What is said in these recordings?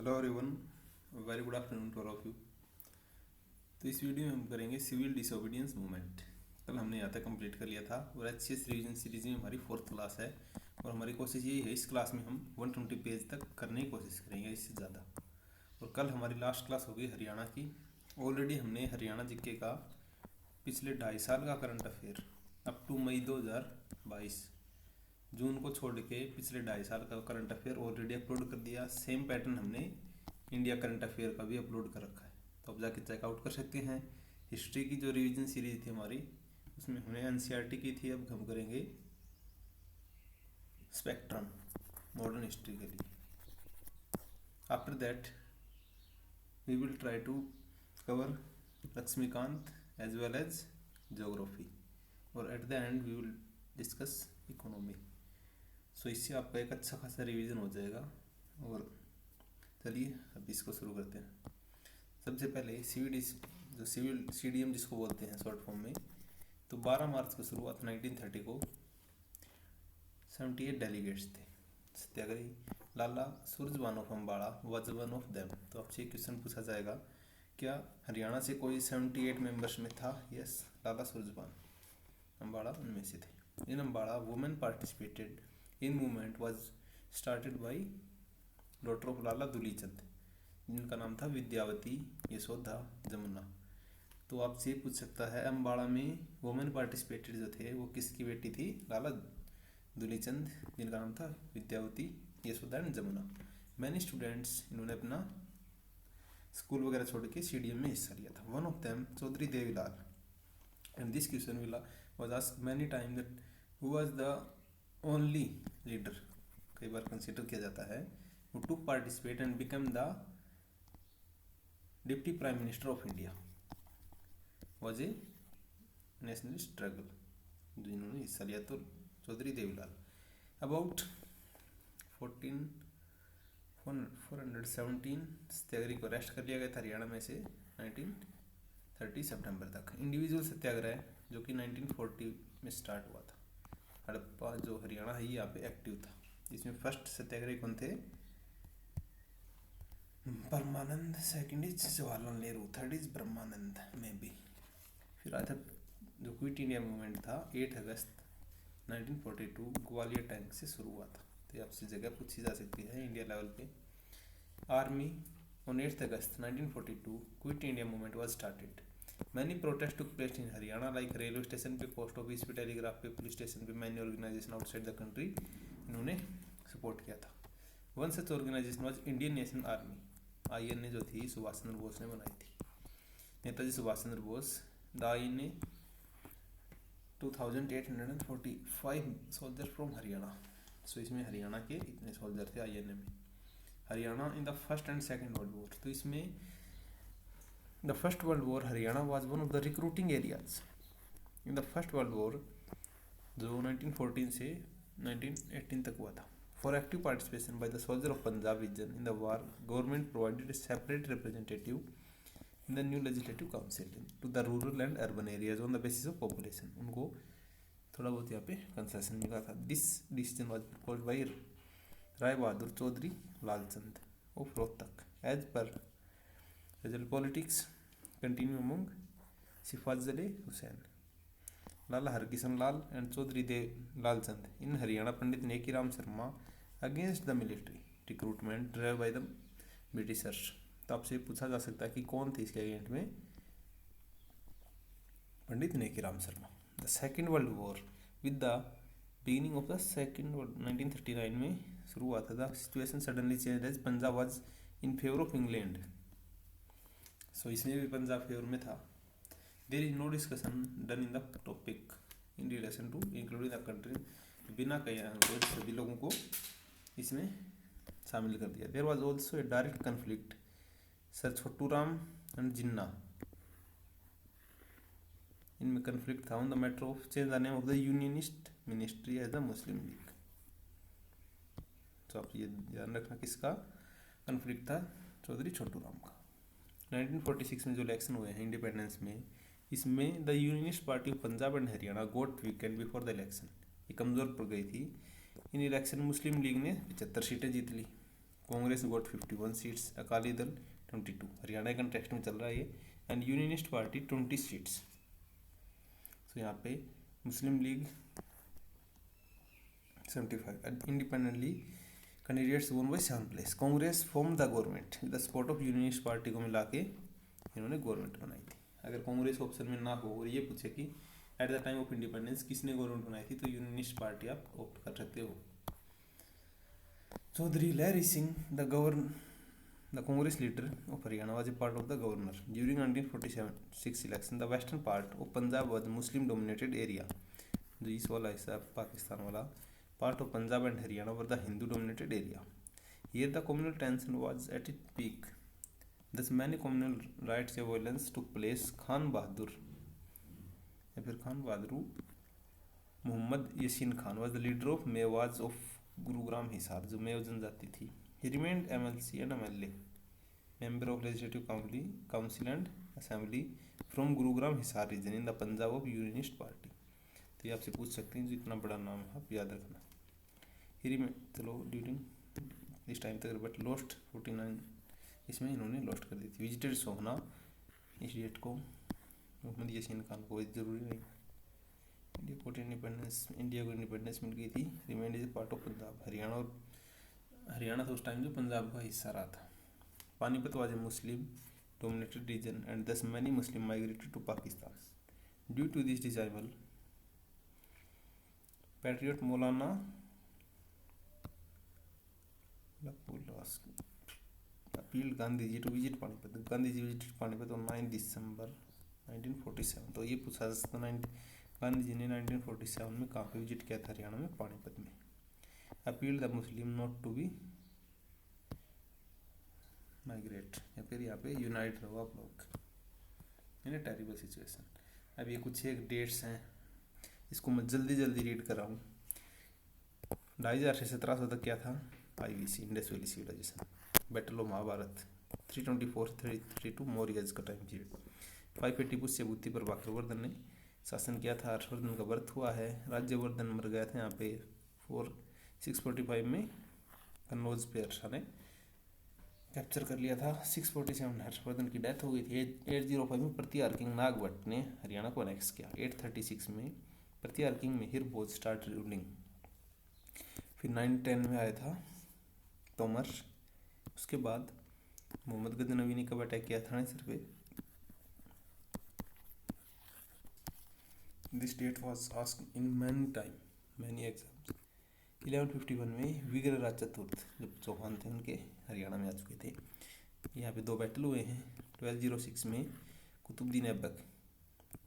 Hello everyone, very good afternoon to all of you. तो इस video में हम करेंगे सिविल डिसोबीडियंस मूवमेंट। कल हमने यहाँ तक कंप्लीट कर लिया था और एचसीएस रिवीजन सीरीज में हमारी 4th क्लास है और हमारी कोशिश यही है इस क्लास में हम 120 पेज तक करने की कोशिश करेंगे, इससे ज़्यादा। और कल हमारी लास्ट क्लास होगी हरियाणा की। ऑलरेडी हमने हरियाणा जीके का पिछले 2.5 साल का करंट अफेयर अप टू मई 2022 जून को छोड़ के पिछले 2.5 साल का करंट अफेयर ऑलरेडी अपलोड कर दिया। सेम पैटर्न हमने इंडिया करंट अफेयर का भी अपलोड कर रखा है, तो आप जाके चेकआउट कर सकते हैं। हिस्ट्री की जो रिवीजन सीरीज थी हमारी, उसमें हमने एनसीईआरटी की थी, अब हम करेंगे स्पेक्ट्रम मॉडर्न हिस्ट्री के लिए। After that we will try to cover Laxmikanth as well as geography और at the end we will discuss economy. So इससे आपका एक अच्छा खासा रिवीजन हो जाएगा। और चलिए अब इसको शुरू करते हैं। सबसे पहले सिविल सीडीएम जिसको बोलते हैं शॉर्ट फॉर्म में, तो 12 मार्च को शुरुआत 1930 को 78 डेलीगेट्स थे सत्याग्रही। Lala Surajbhan of Ambala was one of them. तो आपसे क्वेश्चन पूछा जाएगा, क्या हरियाणा से कोई 78 मेंबर्स में था? यस, लाला सूरजबान अम्बाड़ा उनमें से थे। In Ambala women participated in movement was started by daughter of Lala Dulichand, जिनका नाम था विद्यावती, यशोधा, जमुना। तो आपसे ये पूछ सकता है अम्बाड़ा में वुमेन पार्टिसिपेटेड जो थे वो किसकी बेटी थी? लाला दुलीचंद, जिनका नाम था Vidyavati, Yashodha and Jamuna. Many students, इन्होंने अपना स्कूल वगैरह छोड़ के सीडीएम में हिस्सा लिया था। One of them Chaudhary Devilal. And this question was asked many time that who was the only leader, कई बार कंसिडर किया जाता है, who took participate and became the deputy prime minister of India was a national struggle, जिन्होंने हिस्सा लिया तो Chaudhary Devilal. About 417 सत्याग्रही को अरेस्ट कर लिया गया था हरियाणा में से 1930 सितंबर तक। इंडिविजुअल सत्याग्रह जो कि 1940 में स्टार्ट हुआ था। हड़प्पा जो हरियाणा है यहाँ पे एक्टिव था। इसमें फर्स्ट सत्याग्रही कौन थे? Brahmanand. Second is Jawaharlal Nehru. Third is Brahmanand में भी। फिर आया था जो क्विट इंडिया मूवमेंट था 8 अगस्त 1942 ग्वालियर टैंक से शुरू हुआ था। तो ये आपसे जगह पूछी जा सकती है इंडिया लेवल पे। Army on 8 August 1942 Quit India movement was started. Many protest took place in Haryana, like railway station पे, पोस्ट ऑफिस पे, टेलीग्राफ पे, पुलिस स्टेशन पे। Many organisation outside the country इन्होंने सपोर्ट किया था। One such organisation was Indian national Army. INA जो थी सुभाष चंद्र बोस ने बनाई थी, Netaji Subhash Chandra Bose. The INA 2845 soldier from Haryana. सो इसमें हरियाणा के इतने सोल्जर थे आईएनए में। Haryana in the first and second world war. तो इसमें the first world war Haryana was one of the recruiting areas. In the first world war जो 1914 से 1918 तक हुआ था। For active participation by the soldier of Punjab region in the war, government provided a separate representative in the new legislative council to the rural and urban areas on the basis of population. उनको थोड़ा बहुत यहाँ पे concession मिला था। This decision was proposed by Rai Bahadur Chaudhary Lalchand of Rohtak as per regional politics continue among सिफाजले Hussain, Lala Harkishan Lal and Chaudhary Dev Lalchand in Haryana. Pandit Nekiram Sharma against the military recruitment drive by the Britishers. तो आपसे पूछा जा सकता है कि कौन थे इसके अगेंस्ट में? Pandit Nekiram Sharma. The second world war with the beginning of the second world 1939 में शुरू हुआ था। The situation suddenly change as Punjab was in favour of England. So इसमें भी पंजाब फेवर में था। There is no discussion done in the topic in relation to including the country. बिना कहे सभी लोगों को इसमें शामिल कर दिया। There was also a direct conflict sir Chhoturam and Jinnah, इनमें कन्फ्लिक्ट था on the matter of change the name of the unionist ministry as the Muslim League. तो आप ये ध्यान रखना किसका कन्फ्लिक्ट था? चौधरी छोटूराम का। 1946 में जो इलेक्शन हुए हैं इंडिपेंडेंस में, इसमें the unionist party of Punjab and Haryana got weakened before the election. ये कमज़ोर पड़ गई थी। इन इलेक्शन मुस्लिम लीग ने 75 सीटें जीत ली। Congress got 51 seats, Akali Dal 22, Haryana context में चल रहा है ये, एंड यूनियनिस्ट पार्टी 20 सीट्स। तो यहाँ पे मुस्लिम लीग 75, इंडिपेंडेंटली कैंडिडेट्स वोन by 7 place. Congress form the government with the support of unionist party को मिला के इन्होंने गवर्नमेंट बनाई थी। अगर कांग्रेस ऑप्शन में ना हो और ये पूछे कि at the time of independence किसने गवर्नमेंट बनाई थी, तो यूनियनिस्ट पार्टी आप ऑप्ट कर सकते हो। Chaudhary Lahri Singh the Congress leader of Haryana was a part of the governor during 1946 election. The western part of Punjab was Muslim dominated area, जो इस वाला हिस्सा पाकिस्तान वाला part of Punjab and Haryana were the Hindu dominated area. Here the communal tension was at its peak. Thus many communal rights violence took place. Khan Bahadur या फिर खान बहादुर Mohammad Yasin Khan was the leader of मेवाज of Gurugram Hisar, जो मेव जनजाति थी। He remained MLC and MLA, member of Legislative Council and Assembly from Gurugram Hisar region in the Punjab of Unionist Party। तो ये आपसे पूछ सकते हैं, जो इतना बड़ा नाम है आप याद रखना। हिरी में चलो ड्यूरिंग इस टाइम तक, बट लॉस्ट 49 इसमें इन्होंने लॉस्ट कर दी थी। विजिटेड सोहना इस डेट को, मोहम्मद यासीन खान को जरूरी नहीं। इंडिया को इंडिपेंडेंस मिल गई थी। Remained is part of Punjab, Haryana था उस टाइम जो पंजाब का हिस्सा रहा था। Panipat was a Muslim dominated region and thus many Muslim migrated to Pakistan. Due to this decisive patriot Maulana appeal Gandhi ji to visit Panipat. Gandhi ji visited Panipat on 9 December 1947। तो ये पूछा जा सकता है गांधी जी ने 1947 में कहाँ पे विजिट किया था, हरियाणा में पानीपत में। Appeal the Muslim not to be migrate, या फिर यहाँ पे यूनाइट रहो आप लोग इन ए टेरिबल सिचुएशन। अब ये कुछ एक डेट्स हैं, इसको मैं जल्दी रीड कर रहा हूँ। 2500 से 1700 तक क्या था, IVC Indus valley civilisation, battle of Mahabharat 324-332 Mauryas का टाइम पीरियड। 580 पुष्यभूति पर बाकरवर्धन ने शासन किया था। हर्षवर्धन का बर्थ हुआ है। राज्यवर्धन मर गया था यहाँ पे 645 में, कन्नौज पे हर्षा ने कैप्चर कर लिया था। 647 हर्षवर्धन की डेथ हो गई थी। 805 में प्रतिहार किंग नागभट्ट ने हरियाणा को अनेक्स किया। 836 में प्रतिहार किंग मिहिर भोज स्टार्ट रूलिंग। फिर 910 में आया था तोमर। उसके बाद मोहम्मद गजनवी ने कब अटैक किया था सर पे। This date was asked in many exams. 1151 में विग्रहराज चतुर्थ जब चौहान थे उनके हरियाणा में आ चुके थे। यहाँ पे 2 बैटल हुए हैं। 1206 में कुतुबुद्दीन ऐबक,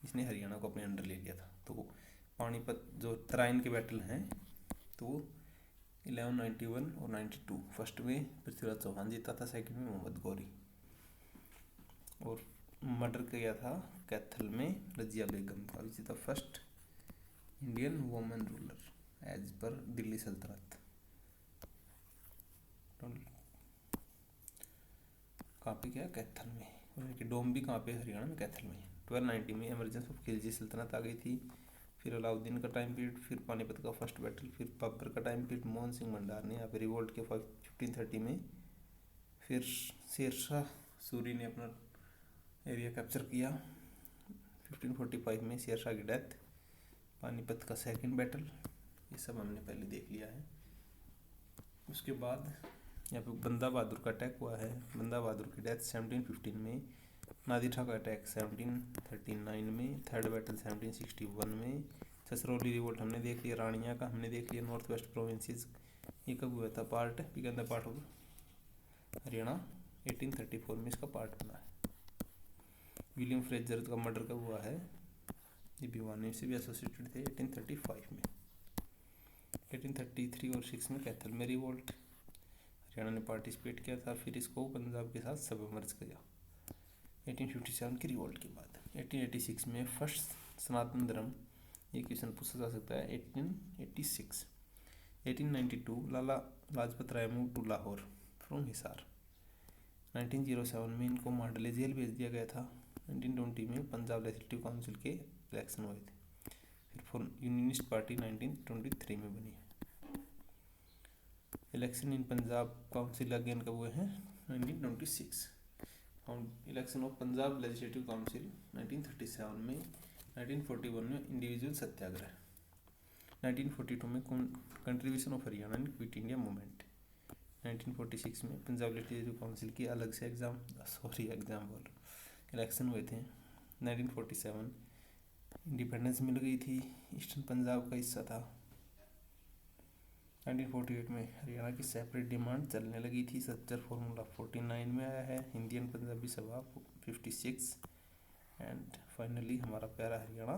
इसने हरियाणा को अपने अंडर ले लिया था। तो पानीपत जो तराइन के बैटल हैं तो 1191 और 92, फर्स्ट में पृथ्वीराज चौहान जीता था, सेकंड में मोहम्मद गौरी। और मर्डर किया था कैथल में रजिया बेगम का, which is the first Indian women ruler as per Delhi सल्तनत। कहाँ पे क्या, कैथल में। और डोम भी कहाँ पे, हरियाणा में, कैथल में। 1290 में इमरजेंस ऑफ खिलजी सल्तनत आ गई थी। फिर अलाउद्दीन का टाइम पीरियड, फिर पानीपत का फर्स्ट बैटल, फिर बाबर का टाइम पीरियड, मोहन सिंह भंडार ने यहाँ पे रिवोल्ट के 1530 में। फिर शेरशाह सूरी ने अपना एरिया कैप्चर किया। 1545 में शेरशाह की डेथ। पानीपत का सेकंड बैटल, ये सब हमने पहले देख लिया है। उसके बाद यहाँ पे बंदा बहादुर का अटैक हुआ है। बंदा बहादुर की डेथ 1715 में। नादिर शाह का अटैक 1739 में। थर्ड बैटल 1761 में। छछरौली रिवोल्ट हमने देख लिया। रानिया का हमने देख लिया। नॉर्थ वेस्ट प्रोविंसेस ये कब हुआ था, part become the part of Haryana 1834 में इसका पार्ट बना है। विलियम फ्रेजर का मर्डर कब हुआ है, ये भिवानी से भी एसोसिएटेड थे 1835 में। 1833 और 6 में कैथल में रिवोल्ट, हरियाणा ने पार्टिसिपेट किया था। फिर इसको पंजाब के साथ सबमर्ज किया 1857 की रिवोल्ट के बाद। 1886 में फर्स्ट सनातन धर्म, ये क्वेश्चन पूछा जा सकता है। 1886 1892 Lala Lajpat Rai move to Lahore from Hisar. 1907 में इनको मांडले जेल भेज दिया गया था। 1920 में पंजाब लेजिस्लेटिव काउंसिल के इलेक्शन हुए थे। फिर यूनियनिस्ट पार्टी 1923 में बनी है। Election in Punjab council again कब हुए हैं? 1926। Election of Punjab legislative council 1937 में। 1941 में इंडिविजुअल सत्याग्रह। 1942 में contribution of Haryana in quit India movement. 1946 में पंजाब लेजिस्लेटिव काउंसिल की अलग से एग्जाम इलेक्शन हुए थे। 1947 इंडिपेंडेंस मिल गई थी, ईस्टर्न पंजाब का हिस्सा था। 1948 में हरियाणा की सेपरेट डिमांड चलने लगी थी, स्ट्रक्चर फॉर्मूला 49 में आया है, हिंदी एंड पंजाबी सभा 56 एंड फाइनली हमारा प्यारा हरियाणा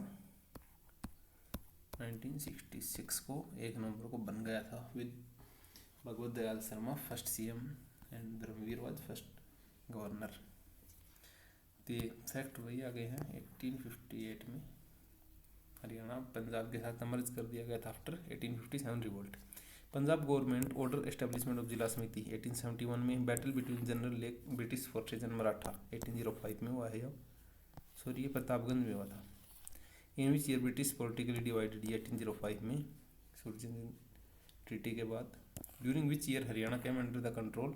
1966 को 1 नवंबर को बन गया था with Bhagwat Dayal Sharma first CM and Dharamvir was first governor. तो ये फैक्ट वही आ गए हैं। 1858 में हरियाणा पंजाब के साथ मर्ज कर दिया गया था after 1857 revolt. Punjab government order establishment of जिला समिति 1871 में। Battle between General Lake British forces and Maratha 1805 में हुआ है। ये प्रतापगंज में हुआ था। In which year British politically divided, 1805 में सूरजन ट्रीटी के बाद। During which year Haryana came under the control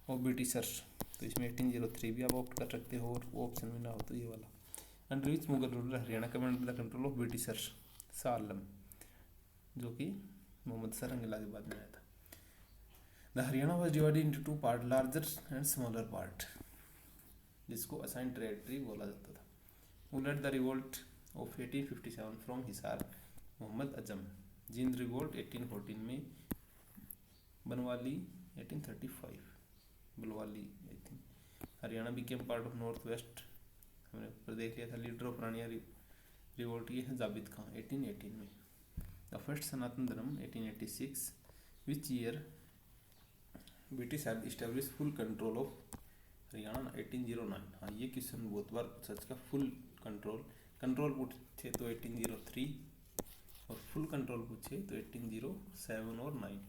of Britishers, तो इसमें 1803 भी आप ऑप्ट कर सकते हो, और वो ऑप्शन में ना हो तो ये वाला। Under which Mughal ruler Haryana came under the control of Britishers, Shah Alam, जो कि मोहम्मद सरंगिला के बाद में आया था। The Haryana was divided into 2 part, larger and smaller part, जिसको असाइन टेरिटरी बोला जाता था। Who led the revolt of 1857 from Hisar, Mohammad Azam. Jind revolt 1814 में। Banawali 1835, Balwali I think. Haryana became part of north west, हमने ऊपर देख लिया था। लीडर ऑफ रानिया रिवोल्ट ये है जाबिद खान 1818 में। द फर्स्ट सनातन धर्म 1886। विच year British had establish full control of Haryana, 1809। हाँ, ये क्वेश्चन बहुत बार सच का। फुल कंट्रोल पूछे तो 1803 और फुल कंट्रोल पूछे तो 1807 और 9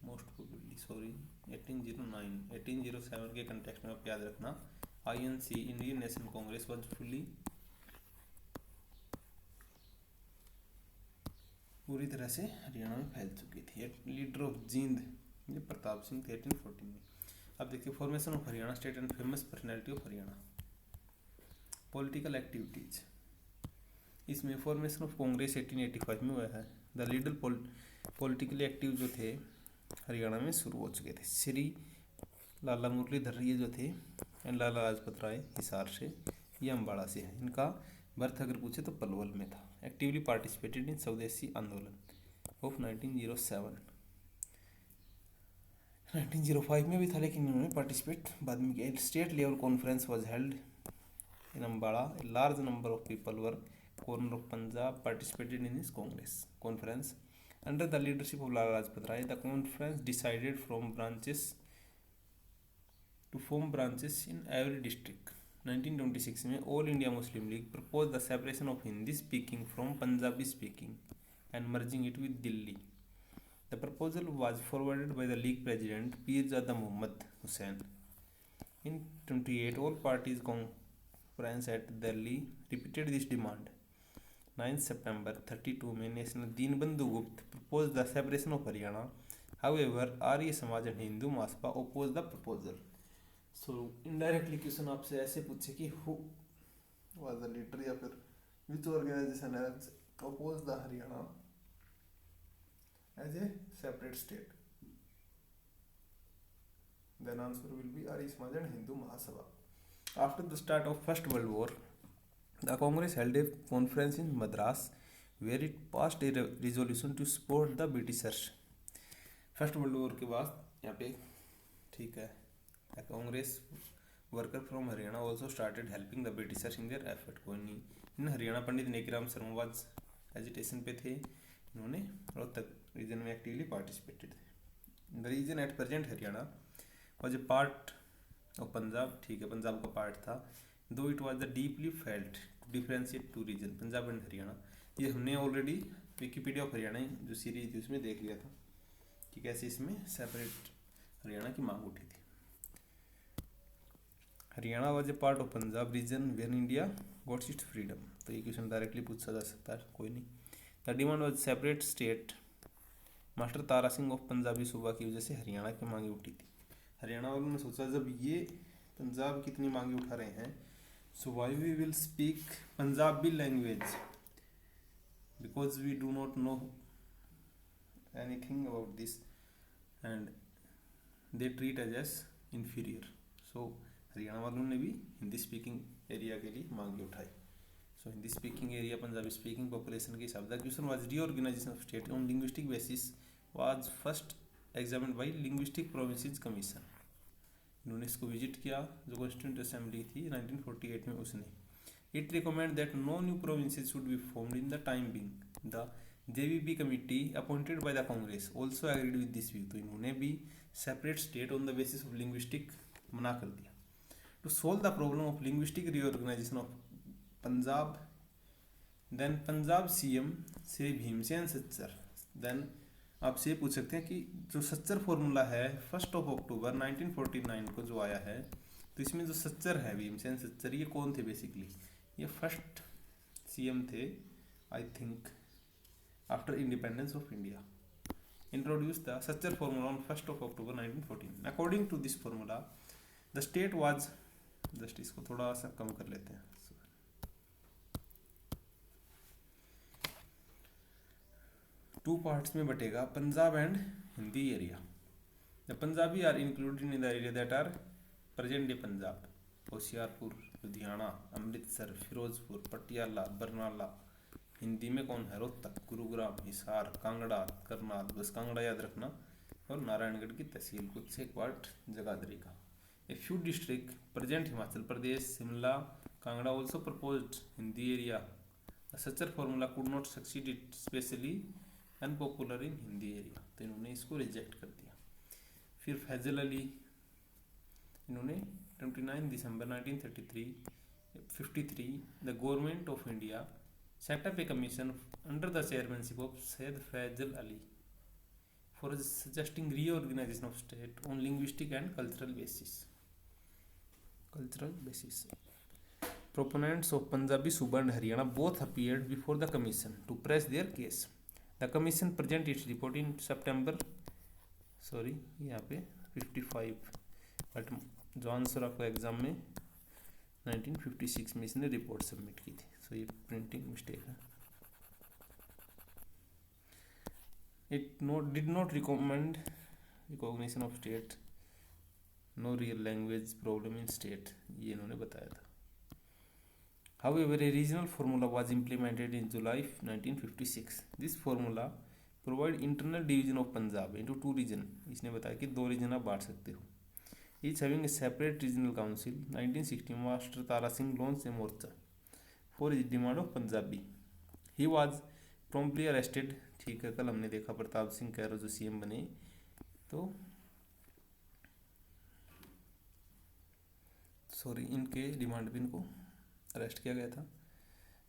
मोस्ट प्रोबेबली, सॉरी 1809। 1807 के कंटेक्स्ट में आप याद रखना, INC Indian national Congress was fully पूरी तरह से हरियाणा में फैल चुकी थी। लीडर ऑफ जींद ये प्रताप सिंह थे 1814 में। अब देखिए formation of Haryana state and famous personality of Haryana. Political activities, इसमें फॉर्मेशन ऑफ कांग्रेस 1885 में हुआ है। द लीडर पॉलिटिकली एक्टिव जो थे हरियाणा में शुरू हो चुके थे। श्री लाला मुरलीधर ये जो थे एंड लाला लाजपत राय हिसार से, ये अम्बाड़ा से है। इनका बर्थ अगर पूछे तो पलवल में था। एक्टिवली पार्टिसिपेटेड इन स्वदेशी आंदोलन ऑफ 1907। 1905 में भी था, लेकिन इन्होंने पार्टिसिपेट बाद में किया। State level conference was held in Ambala. A large number of people were corner of Punjab participated in this Congress conference under the leadership of Lala Lajpat Rai. The conference decided to form branches in every district. 1926 में All India Muslim League proposed the separation of Hindi speaking from Punjabi speaking and merging it with Delhi. The proposal was forwarded by the league president Pirzada Muhammad Hussain. In 28 all parties conference at Delhi repeated this demand. 9 September 32 में national Deenbandhu गुप्त proposed the separation of Haryana. However, Arya Samaj and Hindu Mahasabha opposed the proposal. So indirectly question आपसे ऐसे पूछे कि who was the leader या फिर which organization has opposed the Haryana as a separate state. Then answer will be Arya Samaj and Hindu Mahasabha. After the start of First World War, the Congress held a conference in Madras where it passed a resolution to support the Britishers. First World War के बाद यहाँ पे ठीक है, Congress worker from Haryana also started helping the Britishers in their effort. कोई नहीं, in Haryana Pandit Nekiram Sharma was agitation पे थे, इन्होंने रोहतक रीजन में एक्टिवली पार्टिसिपेटेड थे। The region at present Haryana was a part of Punjab, ठीक है पंजाब का पार्ट था, though it was the deeply felt to differentiate two region Punjab and Haryana. ये हमने ऑलरेडी विकीपीडिया ऑफ हरियाणा जो सीरीज थी उसमें देख लिया था कि कैसे इसमें सेपरेट हरियाणा की मांग उठी थी। Haryana was a part of Punjab region where India got its freedom. तो ये क्वेश्चन डायरेक्टली पूछा जा सकता है, कोई नहीं। The demand was separate state master Tara Singh of Punjabi सूबा की वजह से हरियाणा की मांगे उठी थी। हरियाणा वालों ने सोचा जब ये पंजाब की इतनी मांगे उठा रहे हैं, so why we will speak Punjabi language because we do not know anything about this and they treat as inferior. So Haryana वालों ने भी हिंदी स्पीकिंग एरिया के लिए मांगे उठाई। So Hindi speaking area Punjabi speaking population के हिसाब से question was reorganization of state on linguistic basis was first examined by linguistic provinces commission. इन्होंने इसको विजिट किया जो कॉन्स्टिट्यूंट असेंबली थी 1948 में, उसने it recommend that no new provinces should be formed in the time being. The JBB committee appointed by the Congress also agreed with this view. तो इन्होंने भी separate state on the basis of linguistic मना कर दिया। To solve the problem of linguistic reorganization of Punjab, then Punjab CM Shri Bhimsen Sachar. Then आपसे पूछ सकते हैं कि जो सच्चर फॉर्मूला है 1 अक्टूबर 1949 को जो आया है, तो इसमें जो सच्चर है भीमसेन सच्चर, ये कौन थे? बेसिकली ये फर्स्ट सीएम थे I think after independence of India. Introduce the Sachar formula on 1 October 1914। According to this formula the state was, just इसको थोड़ा सा कम कर लेते हैं, टू पार्ट्स में बटेगा Punjab and Hindi area. The Punjabi are included in the area that are present day Punjab, Hoshiarpur, Ludhiana, Amritsar, Firozpur, Patiala, Barnala. Hindi में कौन है? रोहतक, गुरुग्राम, हिसार, कांगड़ा, करनाल, बस कांगड़ा याद रखना, और नारायणगढ़ की तहसील कुछ से एक पार्ट जगाधरी का। A few district present Himachal Pradesh, Shimla, Kangra also proposed Hindi area. Sachar formula could not succeed it specially unpopular in Hindi area, तो इन्होंने इसको रिजेक्ट कर दिया। फिर फैजल अली, इन्होंने 29 December 1953 the government of India set up a commission under the chairmanship of Syed Faizal Ali for suggesting reorganisation of state on linguistic and cultural basis. Proponents of Punjabi Suba and Haryana both appeared before the commission to press their case. The commission presented its report in September, यहाँ पे 55, but जो answer आपको exam में 1956 में इसने report submit की थी। सो ये प्रिंटिंग मिस्टेक है। It did not recommend recognition of state, no real language problem in state, ये इन्होंने बताया था। However, a regional formula was implemented in July 1956. This formula provide internal division of Punjab into two region. इसने बताया कि 2 reason आप बांट सकते हो, each having a separate regional council. 1960 master Tara Singh launched a Morcha for his demand of Punjabi. He was promptly arrested. ठीक है, कल हमने देखा प्रताप सिंह कैरो जो सीएम बने, तो इनके डिमांड पे इनको अरेस्ट किया गया था।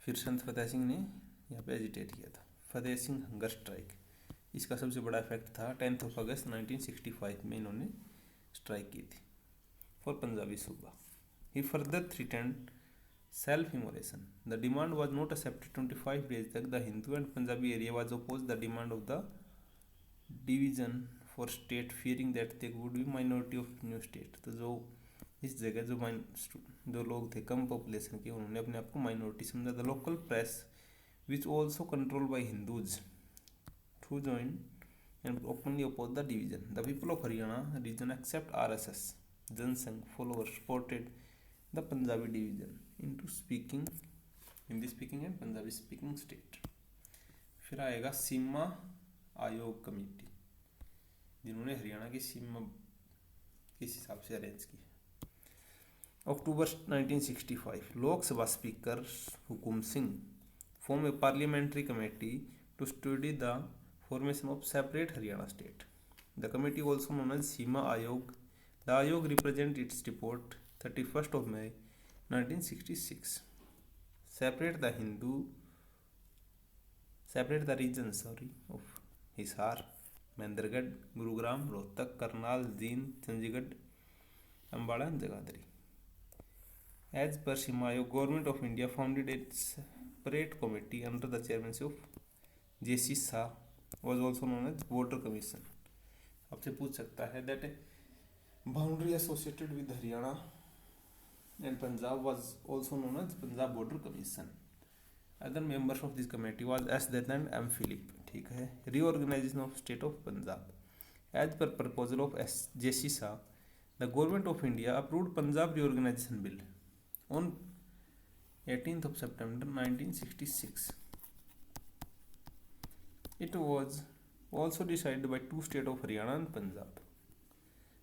फिर संत फतेह सिंह ने यहाँ पे एजिटेट किया था, फतेह सिंह हंगर स्ट्राइक। इसका सबसे बड़ा इफेक्ट था 10 अगस्त 1965 में इन्होंने स्ट्राइक की थी for Punjabi Suba. He further threatened self immolation. The demand was not accepted 25 days तक। The Hindu and Punjabi area was oppose the demand of the division for state, fearing that they would be minority of new state. तो जो इस जगह जो लोग थे कम population के, उन्होंने अपने आप को माइनॉरिटी समझा। The local press which also control by Hindus to join and openly oppose the division. The people of Haryana region except RSS Jansangh followers supported the Punjabi division into speaking Hindi speaking and Punjabi speaking state. फिर आएगा सीमा आयोग committee, जिन्होंने हरियाणा की सीमा किस हिसाब से arrange की। अक्टूबर 1965 Lok Sabha speaker Hukum Singh form a parliamentary committee to study the formation of separate Haryana state. The committee, also known as Seema Ayog, the Ayog represent its report 31st of May 1966. Separate the regions of Hisar, Mahendragarh, Gurugram, Rohtak, Karnal, Jind, Chandigarh, Ambala and Jagadhri. As per Seema Ayog, Government of India founded a separate committee under the chairmanship of J.C. Shah was also known as border commission. आपसे पूछ सकता है that boundary associated with Haryana and Punjab was also known as Punjab Border Commission. Other members of this committee was S. Dutt and M. Philip. ठीक है. Reorganization of state of Punjab. As per proposal of S. J.C. Shah, the government of India approved Punjab Reorganization Bill on 18th of September 1966. It was also decided by two states of Haryana and Punjab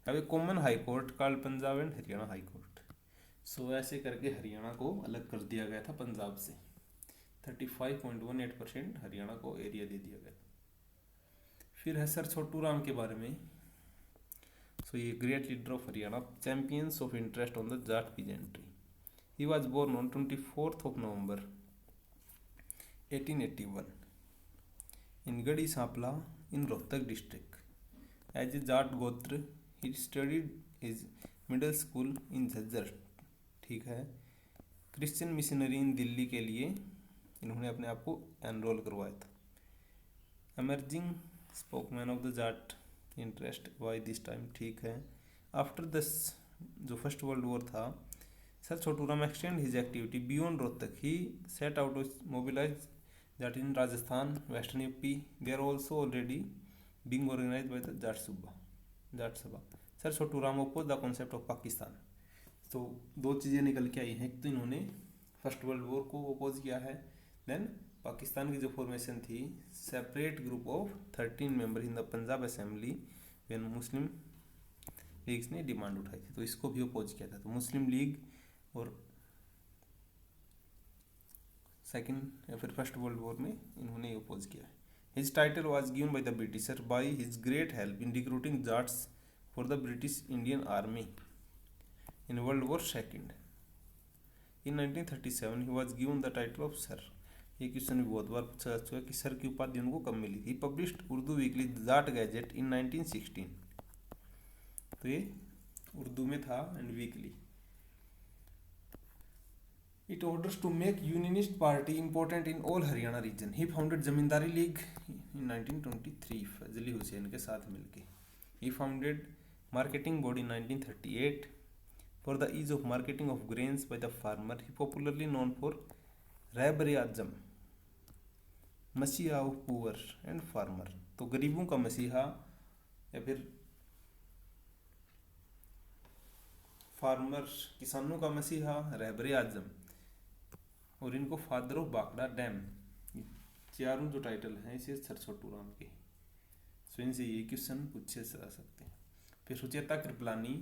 have a common high court called Punjab and Haryana High Court. So ऐसे करके हरियाणा को अलग कर दिया गया था पंजाब से. 35.18% हरियाणा को एरिया दे दिया गया. फिर है सर छोटू राम के बारे में. सो ये great leader of Haryana, champions of interest on the Jat peasantry. He was born on 24th of November 1881 in Gadi Sapla in Rohtak district. As a Jat Gotra, he studied his middle school in Jhajjar. ठीक है. Christian missionary इन दिल्ली के लिए इन्होंने अपने आप को enrol करवाया था. Emerging spokesman of the Jat interest by this time. ठीक है. आफ्टर दिस जो फर्स्ट वर्ल्ड वॉर था, sir Chhotu Ram extend his activity beyond Rohtak. He set out to mobilise that in Rajasthan, Western UP, they are also already being organized by the Jat Sabha. Sir Chhotu Ram oppose the concept of Pakistan. तो दो चीज़ें निकल के आई हैं. एक तो इन्होंने फर्स्ट वर्ल्ड वॉर को ओपोज किया है, देन पाकिस्तान की जो फॉर्मेशन थी, separate group of 13 member in the Punjab assembly when Muslim leagues ने डिमांड उठाई थी, तो इसको भी ओपोज किया था. तो मुस्लिम लीग और सेकेंड या फिर फर्स्ट वर्ल्ड वॉर में इन्होंने अपोज किया है. His title was given by the britisher by his great help in recruiting Jats for the British Indian army in world war second. In 1937 he was given the title of sir. ये question भी बहुत बार पूछा जा चुका है कि sir की उपाधि उनको कब मिली थी. Published Urdu weekly Jat gazette in 1916. तो ये उर्दू में था and weekly. It orders to make Unionist Party important in all Haryana region. He founded Zamindari League in 1923 Fazli Hussain के साथ मिलके. He founded Marketing Board in 1938 for the ease of marketing of grains by the farmer. He popularly known for Rahbar-e-Azam, मसीहा of poor and farmer. तो गरीबों का मसीहा या फिर फार्मर किसानों का मसीहा रहबर-ए-आज़म, और इनको फादर ऑफ बाकड़ा डैम. चारों जो टाइटल हैं इसे सर छोटू राम के. सो इनसे ये क्वेश्चन पूछे जा सकते हैं. फिर सुचेता कृपलानी,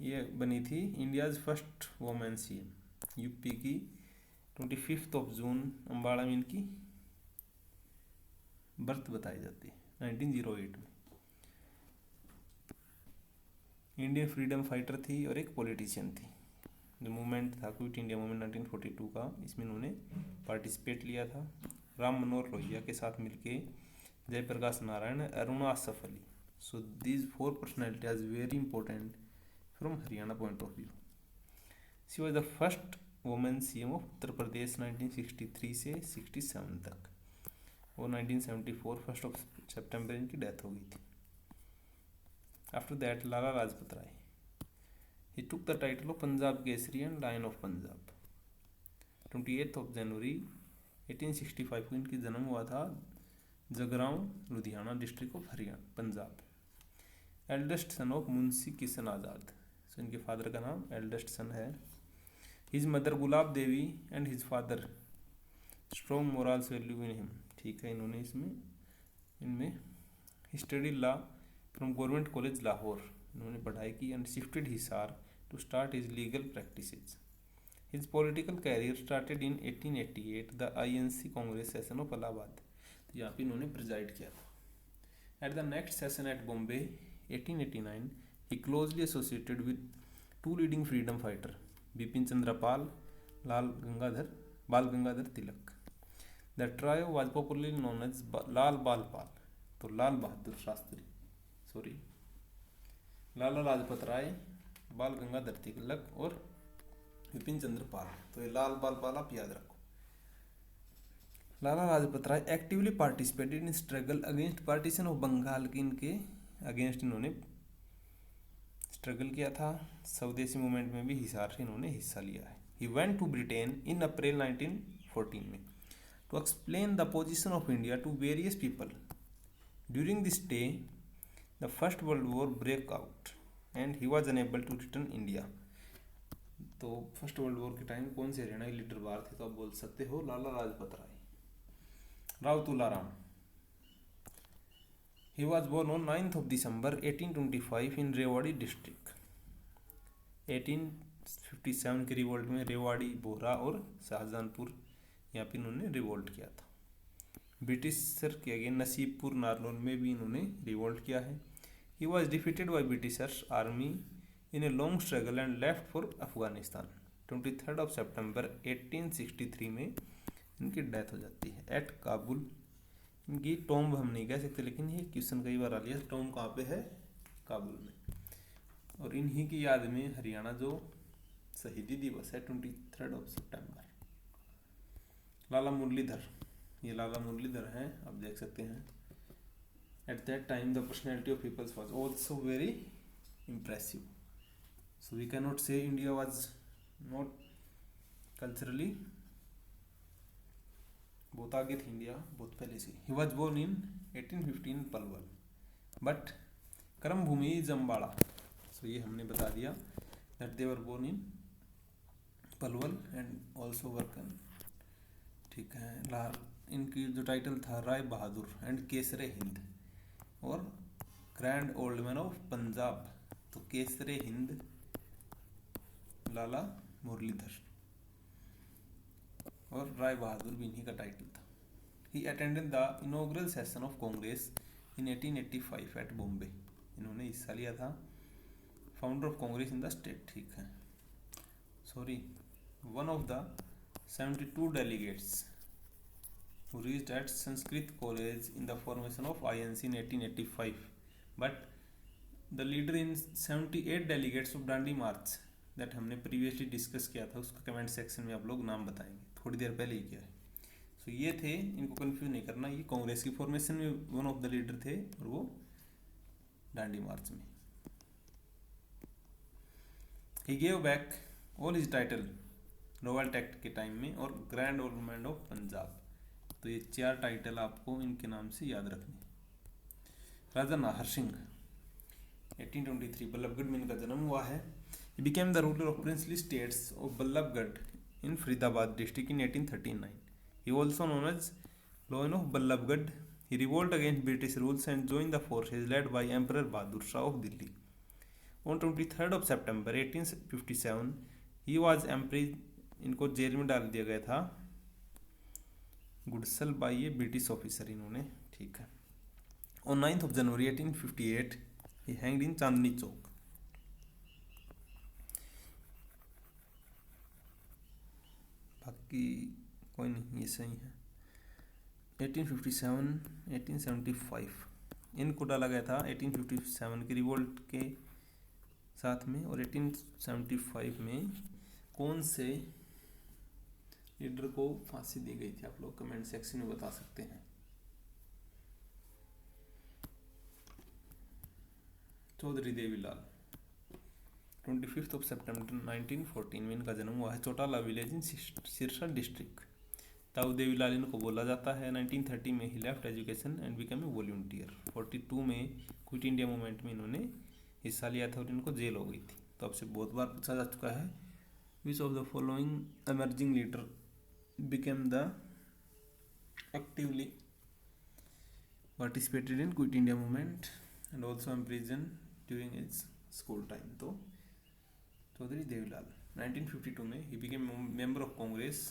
ये बनी थी India's first women CM. UP की 25th of June अम्बाड़ा में इनकी बर्थ बताई जाती है 1908 में. इंडियन फ्रीडम फाइटर थी और एक पॉलिटिशियन थी. जो मूवमेंट था क्विट इंडिया मूवमेंट 1942 का, इसमें उन्होंने पार्टिसिपेट लिया था. राम मनोहर लोहिया के साथ मिलके Jayaprakash Narayan, Aruna Asaf Ali. So these 4 personality are very important from Haryana point of view. She was the first women CM of Uttar Pradesh 1963 से 67 तक, और 1974 1st of September इनकी डेथ हो गई थी. After that Lala Lajpat Rai. He took the title of Punjab Kesari and Lion of Punjab. 28th of January 1865 को इनकी जन्म हुआ था Jagraon, Ludhiana district of Haryana, Punjab. Eldest son of Munshi Kishan Azad. So इनके फादर का नाम एल्डेस्ट सन है. His mother Gulab Devi and his father strong morals value in him. ठीक है. इन्होंने इनमें study law from government college Lahore. इन्होंने पढ़ाई की and shifted Hisar to start his legal practices. His political career started in 1888 the INC Congress session of Allahabad. तो यहाँ पे इन्होंने प्रिजाइड किया था. At the next session at Bombay 1889 he closely associated with 2 leading freedom fighter Bipin Chandra Pal, Bal Gangadhar Tilak. The trio was popularly known as Lal Bal Pal. तो लाल बहादुर शास्त्री, लाला लाजपत राय, बाल गंगाधर तिलक और विपिन चंद्र पाल. तो ये लाल बाल पाल आप याद रखो. Lala Lajpat Rai actively participated in struggle against partition of Bengal की इनके अगेंस्ट इन्होंने स्ट्रगल किया था। स्वदेशी मूवमेंट में भी हिसार से इन्होंने हिस्सा लिया है। He went to Britain in April 1914 में to explain the position of India to various people. During this day the first world war break out and he was unable to return India. तो first world war के time कौन से हरियाणा के leader बाहर थे, तो आप बोल सकते हो Lala Lajpat Rai. Rao Tularam, he was born on 9th of December 1825 in Rewari district. 1857 के रिवोल्ट में रेवाड़ी, बोहरा और शाहजहानपुर यहाँ पे इन्होंने रिवोल्ट किया था। ब्रिटिशर के अगेंस्ट नसीबपुर, नारनौल में भी इन्होंने रिवोल्ट किया है। He was defeated by Britishers army in a long struggle and left for Afghanistan. 23 सितंबर 1863 में इनकी डेथ हो जाती है एट काबुल। इनकी टॉम्ब हम नहीं कह सकते, लेकिन ये क्वेश्चन कई बार आ लिया, टॉम्ब कहाँ पे है, काबुल में। और इन्हीं की याद में हरियाणा जो शहीदी दिवस है 23 सितंबर। लाला मुरलीधर, ये लाला मुरलीधर हैं, आप देख सकते हैं। At that time the personality of peoples was also very impressive, so we can not say India was not culturally, बहुत आगे थी इंडिया, बहुत पहले से। He was born in 1815 Palwal but कर्म भूमि जम्बाड़ा। सो ये हमने बता दिया that they were born in Palwal and also working. ठीक है। इनकी जो टाइटल था राय बहादुर एंड केसरे हिंद और grand old man of Punjab. तो केसरे हिंद लाला मुरलीधर और राय बहादुर भी इन्हीं का टाइटल था। He attended the inaugural session of Congress in 1885 at Bombay. इन्होंने हिस्सा लिया था। Founder of Congress in the state, ठीक है, sorry, one of the 72 delegates who reached at Sanskrit College in the formation of INC in 1885, but the leader in 78 delegates of Dandi March that हमने previously discuss किया था, उसका comment section में आप लोग नाम बताएंगे, थोड़ी देर पहले ही किया है। सो ये थे, इनको कंफ्यूज नहीं करना, ये कांग्रेस की फॉर्मेशन में वन ऑफ द लीडर थे और वो डांडी मार्च में। He gave back all his title royal tact के टाइम में और ग्रैंड ओल्ड ऑफ पंजाब। तो ये 4 टाइटल आपको इनके नाम से याद रखने। राजा नाहर सिंह 1823 बल्लभगढ़ में इनका जन्म हुआ है। He became the ruler of princely states of Ballabhgarh in Faridabad district in 1839। He also known as lion of Ballabhgarh. He revolt against British rules and join the forces led by emperor Bahadur Shah of Delhi. On 23 September 1857 he was imprisoned. इनको जेल में डाल दिया गया था गुडसल by ये British officer इन्होंने, ठीक है। ऑन 9 जनवरी 1858 ही हैंग्ड इन चांदनी चौक। बाकी कोई नहीं, ये सही है। 1857 1875 इनको डाला गया था 1857 की रिवोल्ट के साथ में। और 1875 में कौन से लीडर को फांसी दी गई थी, आप लोग कमेंट सेक्शन में बता सकते हैं। चौधरी देवीलाल 25 सितंबर 1914 में इनका जन्म हुआ है। Chautala village in Sirsa district. Tau Devilal इनको बोला जाता है। 1930 में he left education and become a volunteer. 42 में क्विट इंडिया मूवमेंट में इन्होंने हिस्सा लिया था और इनको जेल हो गई थी। तो आपसे बहुत बार पूछा जा चुका है, which of the following emerging leader became the actively participated in Quit India movement and also imprisoned during his school time। तो चौधरी देवीलाल 1952 में he became member of Congress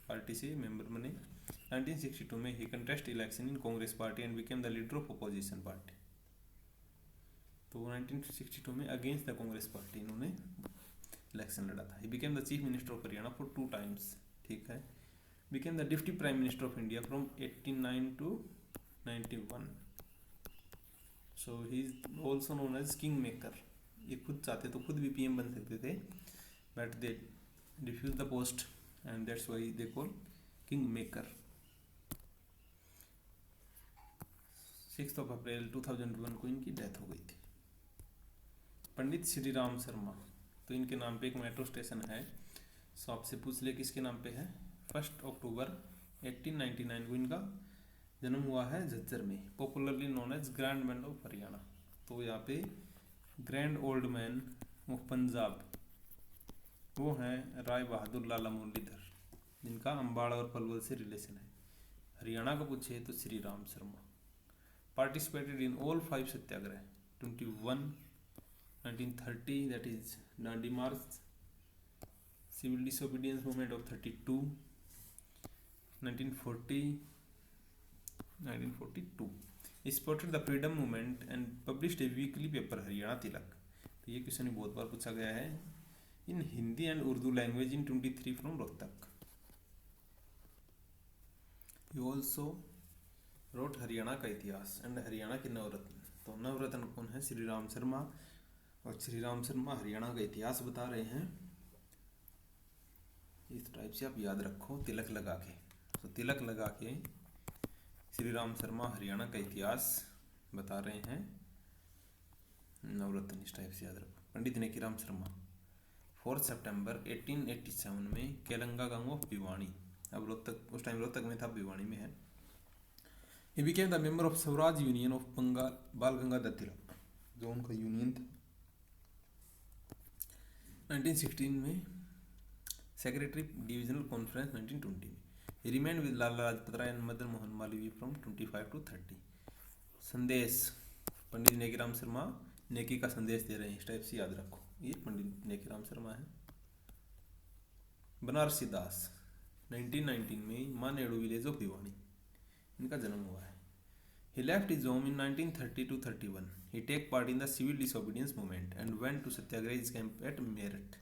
party से मेंबर बने। 1962 में he contested election in Congress party and became the leader of opposition party। तो 1962 में against the Congress party इन्होंने election लड़ा था। he became the chief minister of Haryana for 2 times, ठीक है। became the deputy prime minister of India from 89 to 91। so he is also known as king maker। ये खुद चाहते तो खुद भी पीएम बन सकते थे, but they refused the post and that's why they call king maker। 6 अप्रैल 2001 को इनकी डेथ हो गई थी। पंडित श्री राम शर्मा, तो इनके नाम पे एक मेट्रो स्टेशन है, सो आपसे पूछ ले किसके नाम पे है। 1 अक्टूबर 1899 को इनका जन्म हुआ है झज्जर में, popularly known as grand man of Haryana. तो यहाँ पे grand old man of Punjab वो हैं राय बहादुर लाला मुरलीधर, जिनका अम्बाड़ा और पलवल से रिलेशन है। हरियाणा को पूछे तो Shri Ram Sharma. Participated in all 5 Satyagraha, 21 1930 that is Dandi March, civil disobedience movement of 32, 1942 supported the freedom movement and published a weekly paper Haryana Tilak. तो ये क्वेश्चन बहुत बार पूछा गया है in Hindi and Urdu language in 23 from Rohtak. You also wrote Haryana का इतिहास एंड हरियाणा के नवरत्न। तो नवरत्न कौन है? श्री राम शर्मा, और श्री राम शर्मा हरियाणा का इतिहास बता रहे हैं। इस टाइप से आप याद रखो तिलक लगा के। तो तिलक लगा के श्री राम शर्मा हरियाणा का इतिहास बता रहे हैं। नवरत्न इस टाइप से याद रखो। पंडित नेकीराम शर्मा 4 सितंबर 1887 में केलंगा गांव ऑफ भिवानी, अब रोहतक, उस टाइम रोहतक में था, भिवानी में है। He became the member of Swaraj union of Bengal, Bal Gangadhar तिलक, जो उनका यूनियन था। 1916 में सेक्रेटरी डिविजनल कॉन्फ्रेंस 1920 में। He remained with Lala Lajpat Rai and Madan Mohan Malviya from 25 to 30। संदेश, पंडित नेकीराम शर्मा नेकी का संदेश दे रहे हैं, इस टाइप से याद रखो। ये पंडित नेकीराम शर्मा है। बनारसी दास 1919 में मानेड़ू विलेज ऑफ भिवानी इनका जन्म हुआ है। He left his home in 1930 to 31. He took part in the civil disobedience movement and went to Satyagrah's camp at Meerut.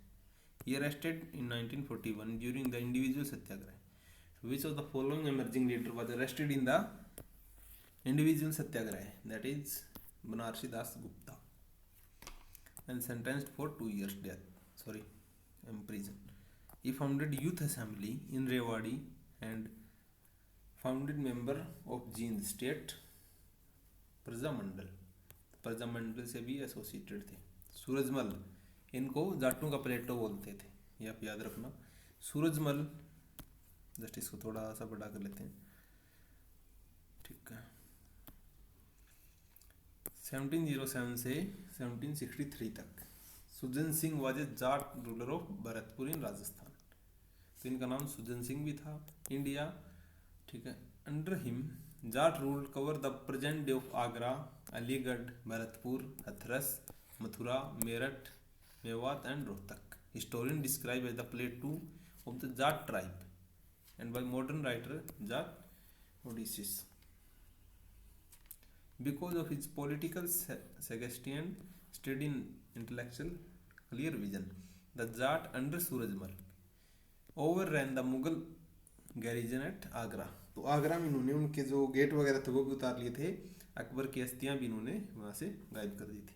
He arrested in 1941 during the individual Satyagraha. Which of the following emerging leader was arrested in the individual Satyagraha? That is Banarsi Das Gupta, and sentenced for 2 years imprisoned. He founded Youth Assembly in Rewari and founded member of Jind State Prajamandal से भी associated थे। सूरजमल, इनको जाटों का प्लेटो बोलते थे, ये आप याद रखना। सूरजमल, जस्ट इसको थोड़ा सा बड़ा कर लेते हैं, ठीक है। 1707 से 1763 तक Sujan Singh was a Jat ruler of Bharatpur in Rajasthan. तो इनका नाम सुजन सिंह भी था, इंडिया, ठीक है। Under him Jat rule cover the present day of Agra, Aligarh, Bharatpur, Hathras, Mathura, Meerut, Mewat and Rohtak. Historian describe as the Plato of the Jat tribe and by modern writer Jat Odysseus. Because of his political sagacity and steady intellectual clear vision, the Jat under Surajmal overran the Mughal garrison at Agra. तो आगरा में इन्होंने उनके जो gate वगैरह थे वो भी उतार लिए थे, अकबर की अस्थियां भी इन्होंने वहाँ से गायब कर दी थी।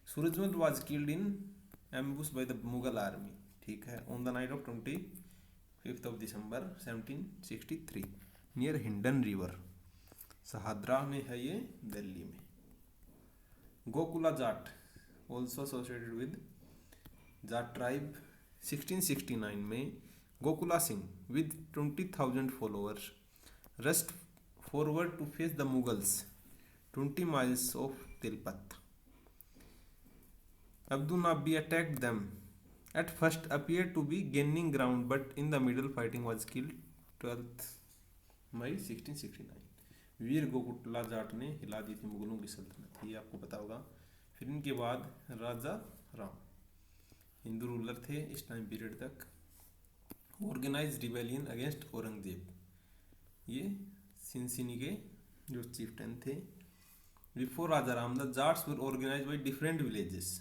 Surajmal was killed in ambush by the Mughal army, ठीक है, on the night of 25 December 1763 near Hindon river, Shahdara में है ये, दिल्ली में। Gokula Jat also associated with Jat tribe. 1669 में Gokula Singh with 20,000 followers rushed forward to face the Mughals 20 miles of Tilpat. Abdul Nabi attacked them. At first appeared to be gaining ground, but in the middle fighting was killed 12th May 1669. वीर गोकुला जाट ने हिला दी थी मुगलों की सल्तनत, ये आपको पता होगा। फिर इनके बाद राजा राम हिंदू रूलर थे इस टाइम पीरियड तक। ऑर्गेनाइज रिबेलियन अगेंस्ट औरंगजेब, ये सिंसिनी के जो चीफ्टन थे। Before Raja Ram the Jats were organised by different villages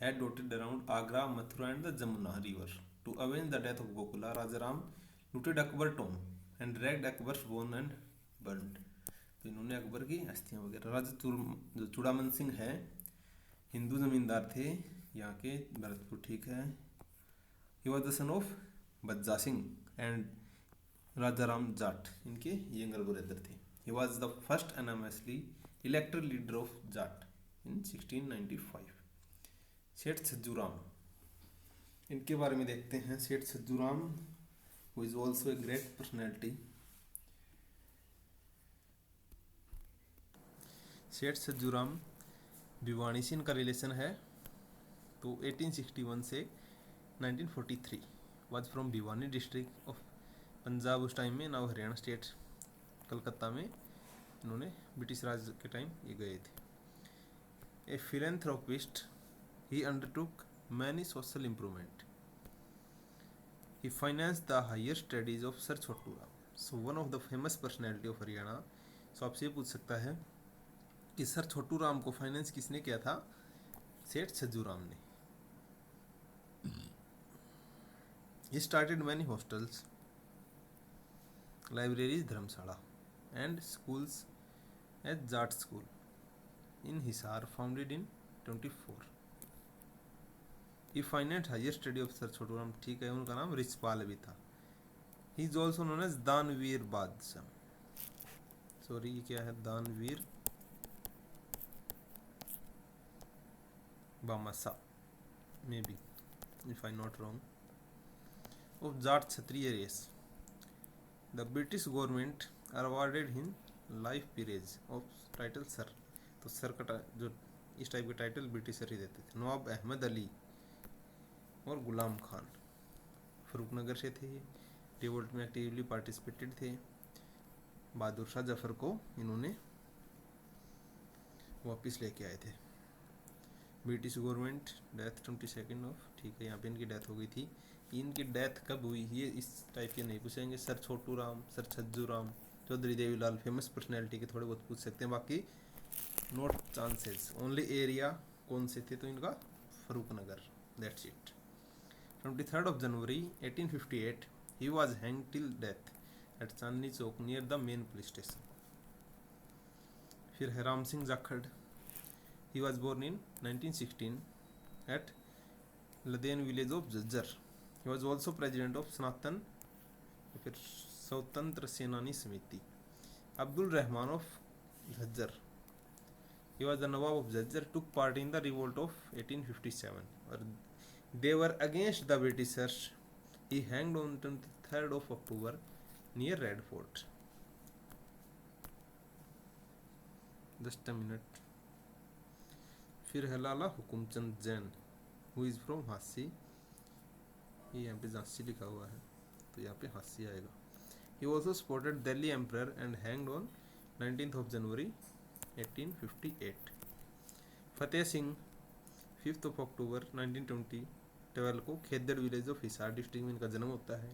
had dotted around Agra, Mathura and the Jamuna river to avenge the death of Gokula. Raja Ram looted Akbar tomb and dragged Akbar's bone and burned. तो इन्होंने अकबर की अस्थियां वगैरह। राजा जो चूड़ामन सिंह है, हिंदू जमींदार थे यहाँ के भरतपुर, ठीक है। He was the son of Bajja Singh and Raja Ram Jat, इनके यंगर ब्रदर थे। He was the first anonymously elected leader of Jat in 1695. सेठ छज्जूराम, इनके बारे में देखते हैं। सेठ Chhajjuram who is also a great personality. सेठ छज्जूराम भिवानी से इनका रिलेशन है। तो 1861 से 1943 was from Bhiwani district of Punjab, उस टाइम में, नाउ हरियाणा स्टेट, कलकत्ता में इन्होंने ब्रिटिश राज के टाइम ये गए थे। A philanthropist, he undertook many social improvement, he finance the higher studies of sir Chhotu Ram. So one of the famous personality of Haryana. So आपसे ये पूछ सकता है कि सर छोटू राम को फाइनेंस किसने किया था? सेठ छज्जूराम ने। He started many hostels, libraries, Dharamshala, and schools as Jat School in Hisar, founded in 24. He financed higher study of Sir Chhotu Ram, ठीक है, उनका नाम रिचपाल भी था। He is also known as दानवीर बादशाह। सॉरी, ये क्या है? दानवीर Bamasa, maybe, if I not wrong, of Jat Kshatriya race. The British government awarded him life peerage of title sir. तो सर का जो इस टाइप के टाइटल ब्रिटिशर ही देते थे। नवाब अहमद अली और गुलाम खान फरूकनगर से थे। रिवोल्ट में एक्टिवली पार्टिसिपेटेड थे। बहादुर शाह जफर को इन्होंने वापस लेके आए थे। ब्रिटिश गवर्नमेंट, डेथ 22 ऑफ, ठीक है, यहाँ पे इनकी डेथ हो गई थी। इनकी डेथ कब हुई ये इस टाइप के नहीं पूछेंगे। Sir Chhotu Ram, sir Chhaju Ram, Chaudhary Devilal, famous personality के थोड़े बहुत पूछ सकते हैं, बाकी नॉट चांसेस। ओनली एरिया कौन से थे? तो इनका Farukhnagar, that's it. 23 January 1858 he was hang till death at Chandni Chowk near the main police station. फिर है Ram Singh Jakhar. He was born in 1916 at Laden village of Jajjar. He was also president of Sanatan, फिर स्वतंत्र सेनानी समिति। Abdul Rahman of Jajjar, he was the Nawab of Jajjar, took part in the revolt of 1857. और they were against the Britishers. He hanged on 23rd of October near Red Fort. Just a minute. फिर है Lala Hukumchand Jain, who is from Hansi. ये यहाँ पे झांसी लिखा हुआ है, तो यहाँ पे हांसी आएगा। He also supported Delhi emperor and hanged on 19 जनवरी 1858। फतेह सिंह 5 अक्टूबर 1912 को Khedar village of Hisar district में इनका जन्म होता है।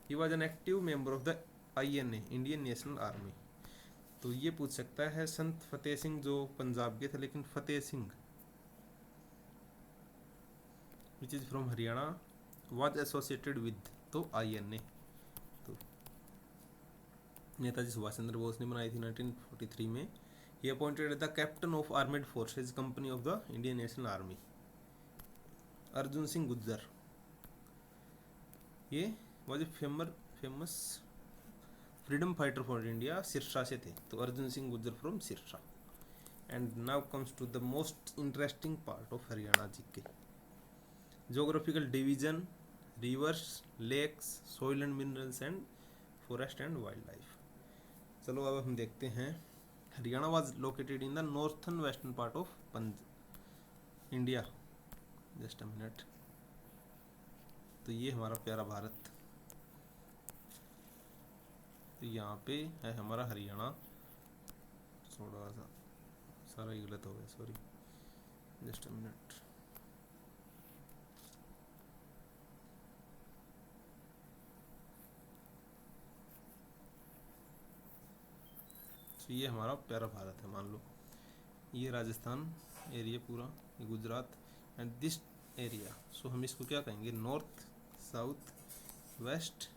He was an active member of the INA, Indian national army. तो ये पूछ सकता है संत फतेह सिंह जो पंजाब के थे, लेकिन Fateh Singh which is from Haryana was associated with, तो INA। तो नेताजी सुभाष चंद्र बोस ने बनाई थी 1943 में। He appointed the captain of armed forces company of the Indian national army. Arjun Singh Gujjar, ये was a famous freedom fighter for India, Sirsa से थे। तो Arjun Singh Gujjar from Sirsa. And now comes to the most interesting part of Haryana GK. Geographical division, rivers, lakes, soil and minerals and forest and wildlife. चलो अब हम देखते हैं। Haryana was located in the northern western part of India. Just a minute. तो ये हमारा प्यारा भारत, तो यहाँ पे है हमारा हरियाणा। थोड़ा सा सारा ही गलत हो गया, सॉरी, जस्ट अ मिनट। तो ये हमारा प्यारा भारत है, मान लो ये राजस्थान एरिया पूरा, ये Gujarat and this area. So हम इसको क्या कहेंगे? North, south, west,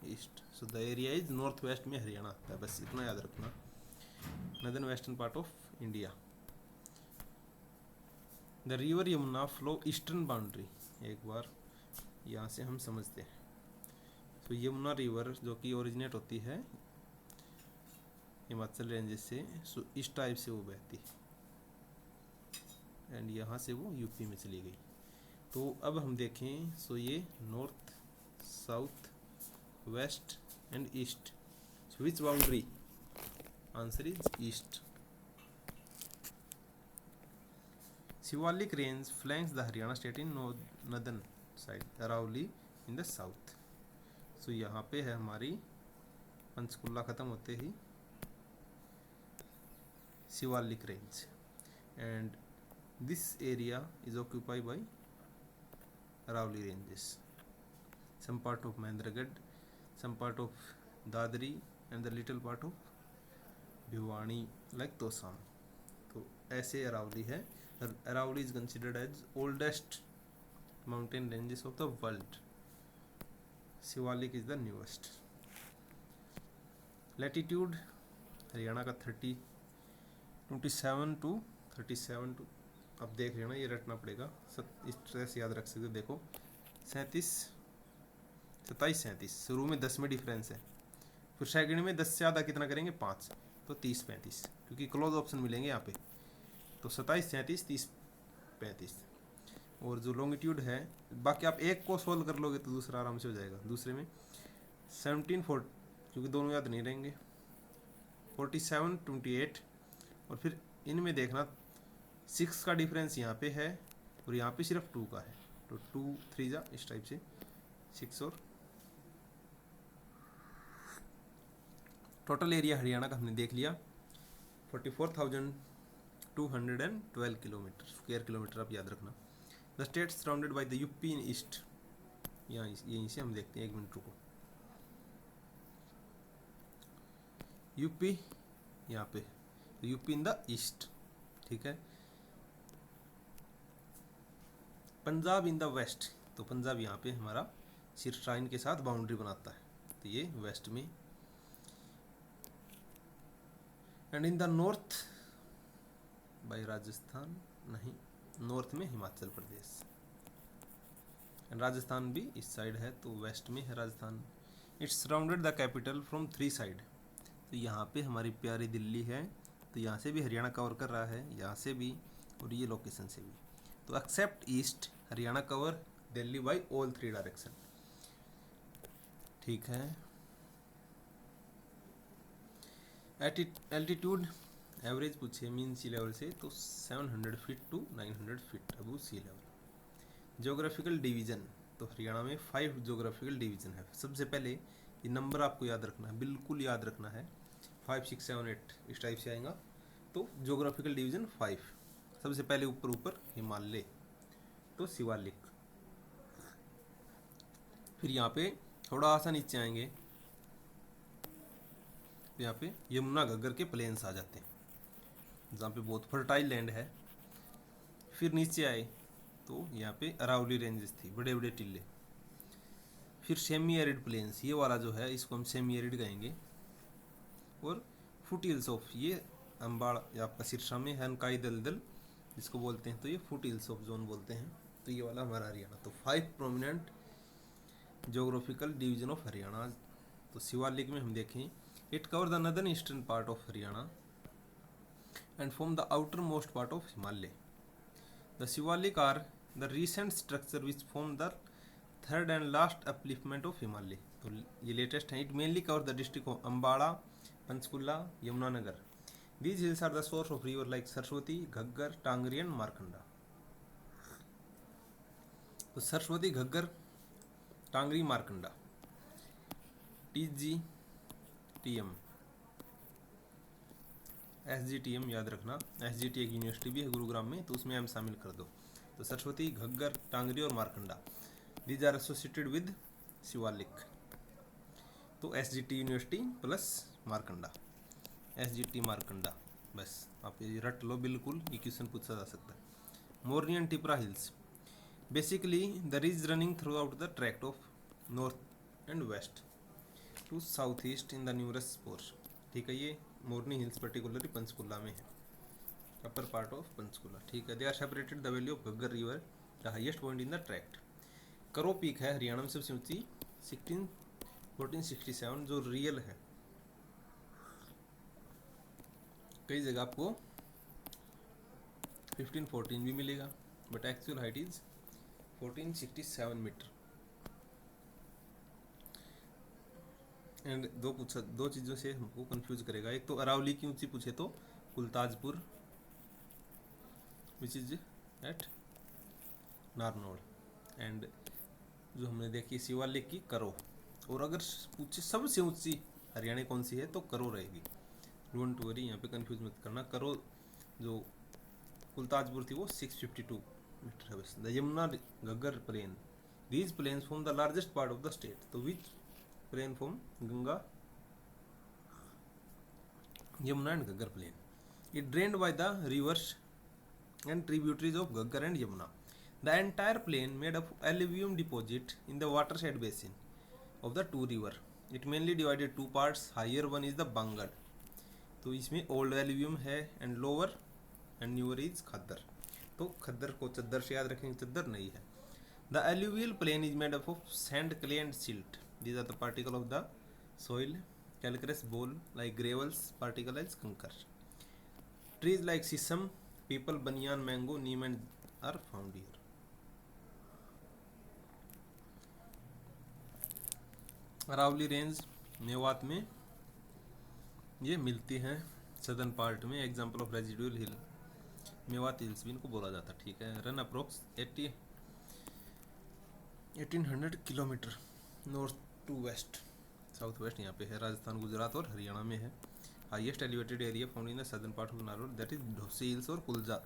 east. So the area is north west में हरियाणा आता है, बस इतना याद रखना। Northern western part of India. The river Yamuna flow eastern boundary. एक बार यहाँ से हम समझते हैं। तो यमुना रिवर जो कि ओरिजिनेट होती है हिमाचल रेंजेस से, सो इस टाइप से वो बहती एंड यहाँ से वो यूपी में चली गई। तो अब हम देखें, सो ये north, south, west and east, which boundary? Answer is east. Shivalik range flanks the Haryana state in northern side, Aravalli in the south. So यहाँ पे है हमारी पंचकुला ख़त्म होते ही Shivalik range, and this area is occupied by Aravalli ranges, some part of Mahendragarh, some part of Dadri and the little part of Bhiwani like Tosham. तो ऐसे अरावली है। Aravalli is considered as oldest mountain ranges of the world. Shivalik is the newest. Latitude Haryana का 27 to अब देख लेना, ये रटना पड़ेगा, इस तरह से याद रख सकते हो। देखो 27 शुरू में 10 में डिफरेंस है, फिर सेकंड में 10 से ज़्यादा कितना करेंगे 5, तो 30 35, क्योंकि क्लोज ऑप्शन मिलेंगे यहाँ पे। तो 27 37 30 35। और जो लॉन्गिट्यूड है, बाकी आप एक को सोल्व कर लोगे तो दूसरा आराम से हो जाएगा। दूसरे में 17 4, क्योंकि दोनों याद नहीं रहेंगे, 47 28, और फिर इनमें देखना 6 का डिफरेंस यहाँ पे है और यहाँ पे सिर्फ 2 का है, तो 2 3 जा इस टाइप से 6। और टोटल एरिया हरियाणा का हमने देख लिया 44,212 किलोमीटर स्क्वायर किलोमीटर, आप याद रखना। The state surrounded by the UP in east, यहाँ यहीं से हम देखते हैं, 1 मिनट रुको। यूपी यहाँ पे, तो यूपी इन द ईस्ट, ठीक है। पंजाब इन द वेस्ट, तो पंजाब यहाँ पे हमारा सिरसाइन के साथ बाउंड्री बनाता है, तो ये वेस्ट में। And in the north bye Rajasthan, नहीं, नॉर्थ में हिमाचल प्रदेश, एंड राजस्थान भी इस साइड है, तो वेस्ट में है Rajasthan. It's surrounded the capital from 3 side, तो यहाँ पे हमारी प्यारी दिल्ली है, तो यहाँ से भी हरियाणा कवर कर रहा है, यहाँ से भी और ये लोकेशन से भी। तो except east, Haryana cover Delhi by all 3 direction, ठीक है। एल्टीट्यूड एवरेज पूछे मीन सी लेवल से, तो 700 feet to 900 feet above sea level. Geographical division, तो हरियाणा में 5 ज्योग्राफिकल डिवीजन है। सबसे पहले ये नंबर आपको याद रखना है, बिल्कुल याद रखना है, 5 6 7 8 इस टाइप से आएगा। तो ज्योग्राफिकल डिवीजन 5, सबसे पहले ऊपर हिमालय, तो शिवालिक। फिर यहाँ पे थोड़ा सा नीचे आएंगे, यहाँ पे यमुना घग्गर के प्लेन्स आ जाते हैं, जहाँ पे बहुत फर्टाइल लैंड है। फिर नीचे आए तो यहाँ पे अरावली रेंजेस थी, बड़े बड़े टिल्ले। फिर सेमी एरिड प्लेन्स, ये वाला जो है इसको हम सेमी एरिड कहेंगे। और फुट हिल्स ऑफ, ये अम्बाड़ा आपका सिरसा में है, अनकाई दलदल जिसको बोलते हैं, तो ये फुट हिल्स ऑफ जोन बोलते हैं, तो ये वाला हमारा हरियाणा। तो 5 prominent geographical division of Haryana. तो शिवालिक में हम देखें, it cover the northern eastern part of Haryana and form the outermost part of Himalaya. The Shivalik are the recent structure which form the third and last upliftment of Himalaya. तो ये latest है। It mainly covers the district of Ambala, Panchkula, Yamunanagar. These hills are the source of river like Saraswati, Ghaggar, Tangri and Markanda. तो Saraswati, Ghaggar, Tangri, Markanda, TGTM, SGTM याद रखना। SGT एक university भी है गुरुग्राम में, तो उसमें हम शामिल कर दो। तो सरस्वती, घग्गर, टांगरी और Markanda, these are associated with Shivalik. तो SGT university plus Markanda, SGT Markanda, बस आप ये रट लो, बिल्कुल ये क्वेश्चन पूछा जा सकता है। Morni and Tipra hills, basically the ridge running throughout the tract of north and west to south east in the nearest spurs, ठीक है। ये मोरनी हिल्स पर्टिकुलरली पंचकुला में है, अपर पार्ट ऑफ पंचकुला, ठीक है। They are separated the valley of Ghaggar river, the highest point in the tract. Karoh peak है हरियाणा में सबसे ऊंची, 1467, जो रियल है। कई जगह आपको 1514 भी मिलेगा, but actual height is 1467 metre. And दो चीज़ों से हमको कंफ्यूज करेगा, एक तो अरावली की ऊंची पूछे तो Kultajpur which is at Narnaul, and जो हमने देखी शिवालिक की करो। और अगर पूछे सबसे ऊंची हरियाणा कौन सी है तो करो रहेगी, डोंट वरी, यहाँ पे कंफ्यूज मत करना। करो जो कुलताजपुर थी वो 652 मीटर है बस। The Yamuna Ghaggar plain, these plains form the largest part of the state, तो which plain form Ganga Yamuna and Ghaggar plain, it drained by the rivers and tributaries of Ghaggar and Yamuna. The entire plain made of alluvium deposit in the watershed basin of the two river. It mainly divided two parts. Higher one is the Bangal. तो इसमें old alluvium है and lower and newer is Khaddar. तो खद्दर को चद्दर से याद रखेंगे, चद्दर नहीं है। The alluvial plain is made up of sand, clay and silt. These are the particle of the soil. Calcareous bole like gravels, particle as कंकर। Trees like sisam, peepal, banyan, mango, neem and are found here. Aravalli range Mewat में ये मिलती हैं southern part में। Example of residual hill, Mewat hills भी इनको बोला जाता है, ठीक है। Run approx 1800 kilometre north to west, south west यहाँ पे है। राजस्थान, गुजरात और हरियाणा में है। Highest elevated area found in the southern part of Narnaul, that is Dhosi hills और कुलजा।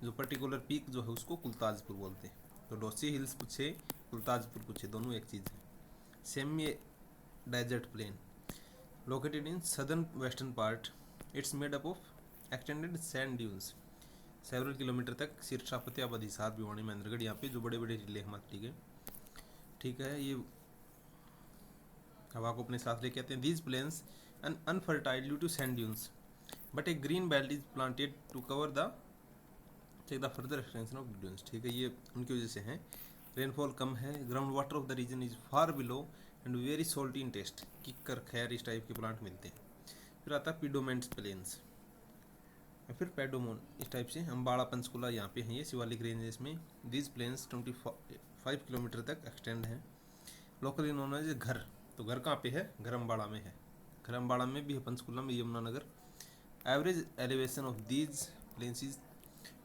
जो पर्टिकुलर पीक जो है उसको कुलताजपुर बोलते हैं। तो ढोसी हिल्स पूछे, कुलताजपुर पूछे, दोनों एक चीज़ है। Semi desert plain located in southern western part, it's made up of extended sand dunes several kilometre तक। सिरसा, फतेहाबाद, हिसार, भिवानी, महेंद्रगढ़, यहाँ पे जो बड़े बड़े टिल्ले हमारे, ठीक है। ये हवा को अपने साथ लेके आते हैं। These plains and unfertile due to sand dunes, but a green belt is planted to cover the further extension of dunes, ठीक है। ये उनकी वजह से हैं। रेनफॉल कम है, ground water of the region is far below and very salty in taste. किक्कर, खैर, इस टाइप के प्लांट मिलते हैं। फिर आता है पीडोमेंट्स प्लेन्स, फिर पेडोमोन, इस टाइप से। अम्बाड़ा, पंचकुला यहाँ पे हैं ये शिवालिक रेंजेस में। दीज प्लेन्स 25 किलोमीटर तक एक्सटेंड हैं। लोकली नोन एज घर, तो घर कहाँ पे है? घर अम्बाड़ा में है। घर अम्बाड़ा में भी है, पंचकुला में, Yamunanagar. Average elevation of these plains is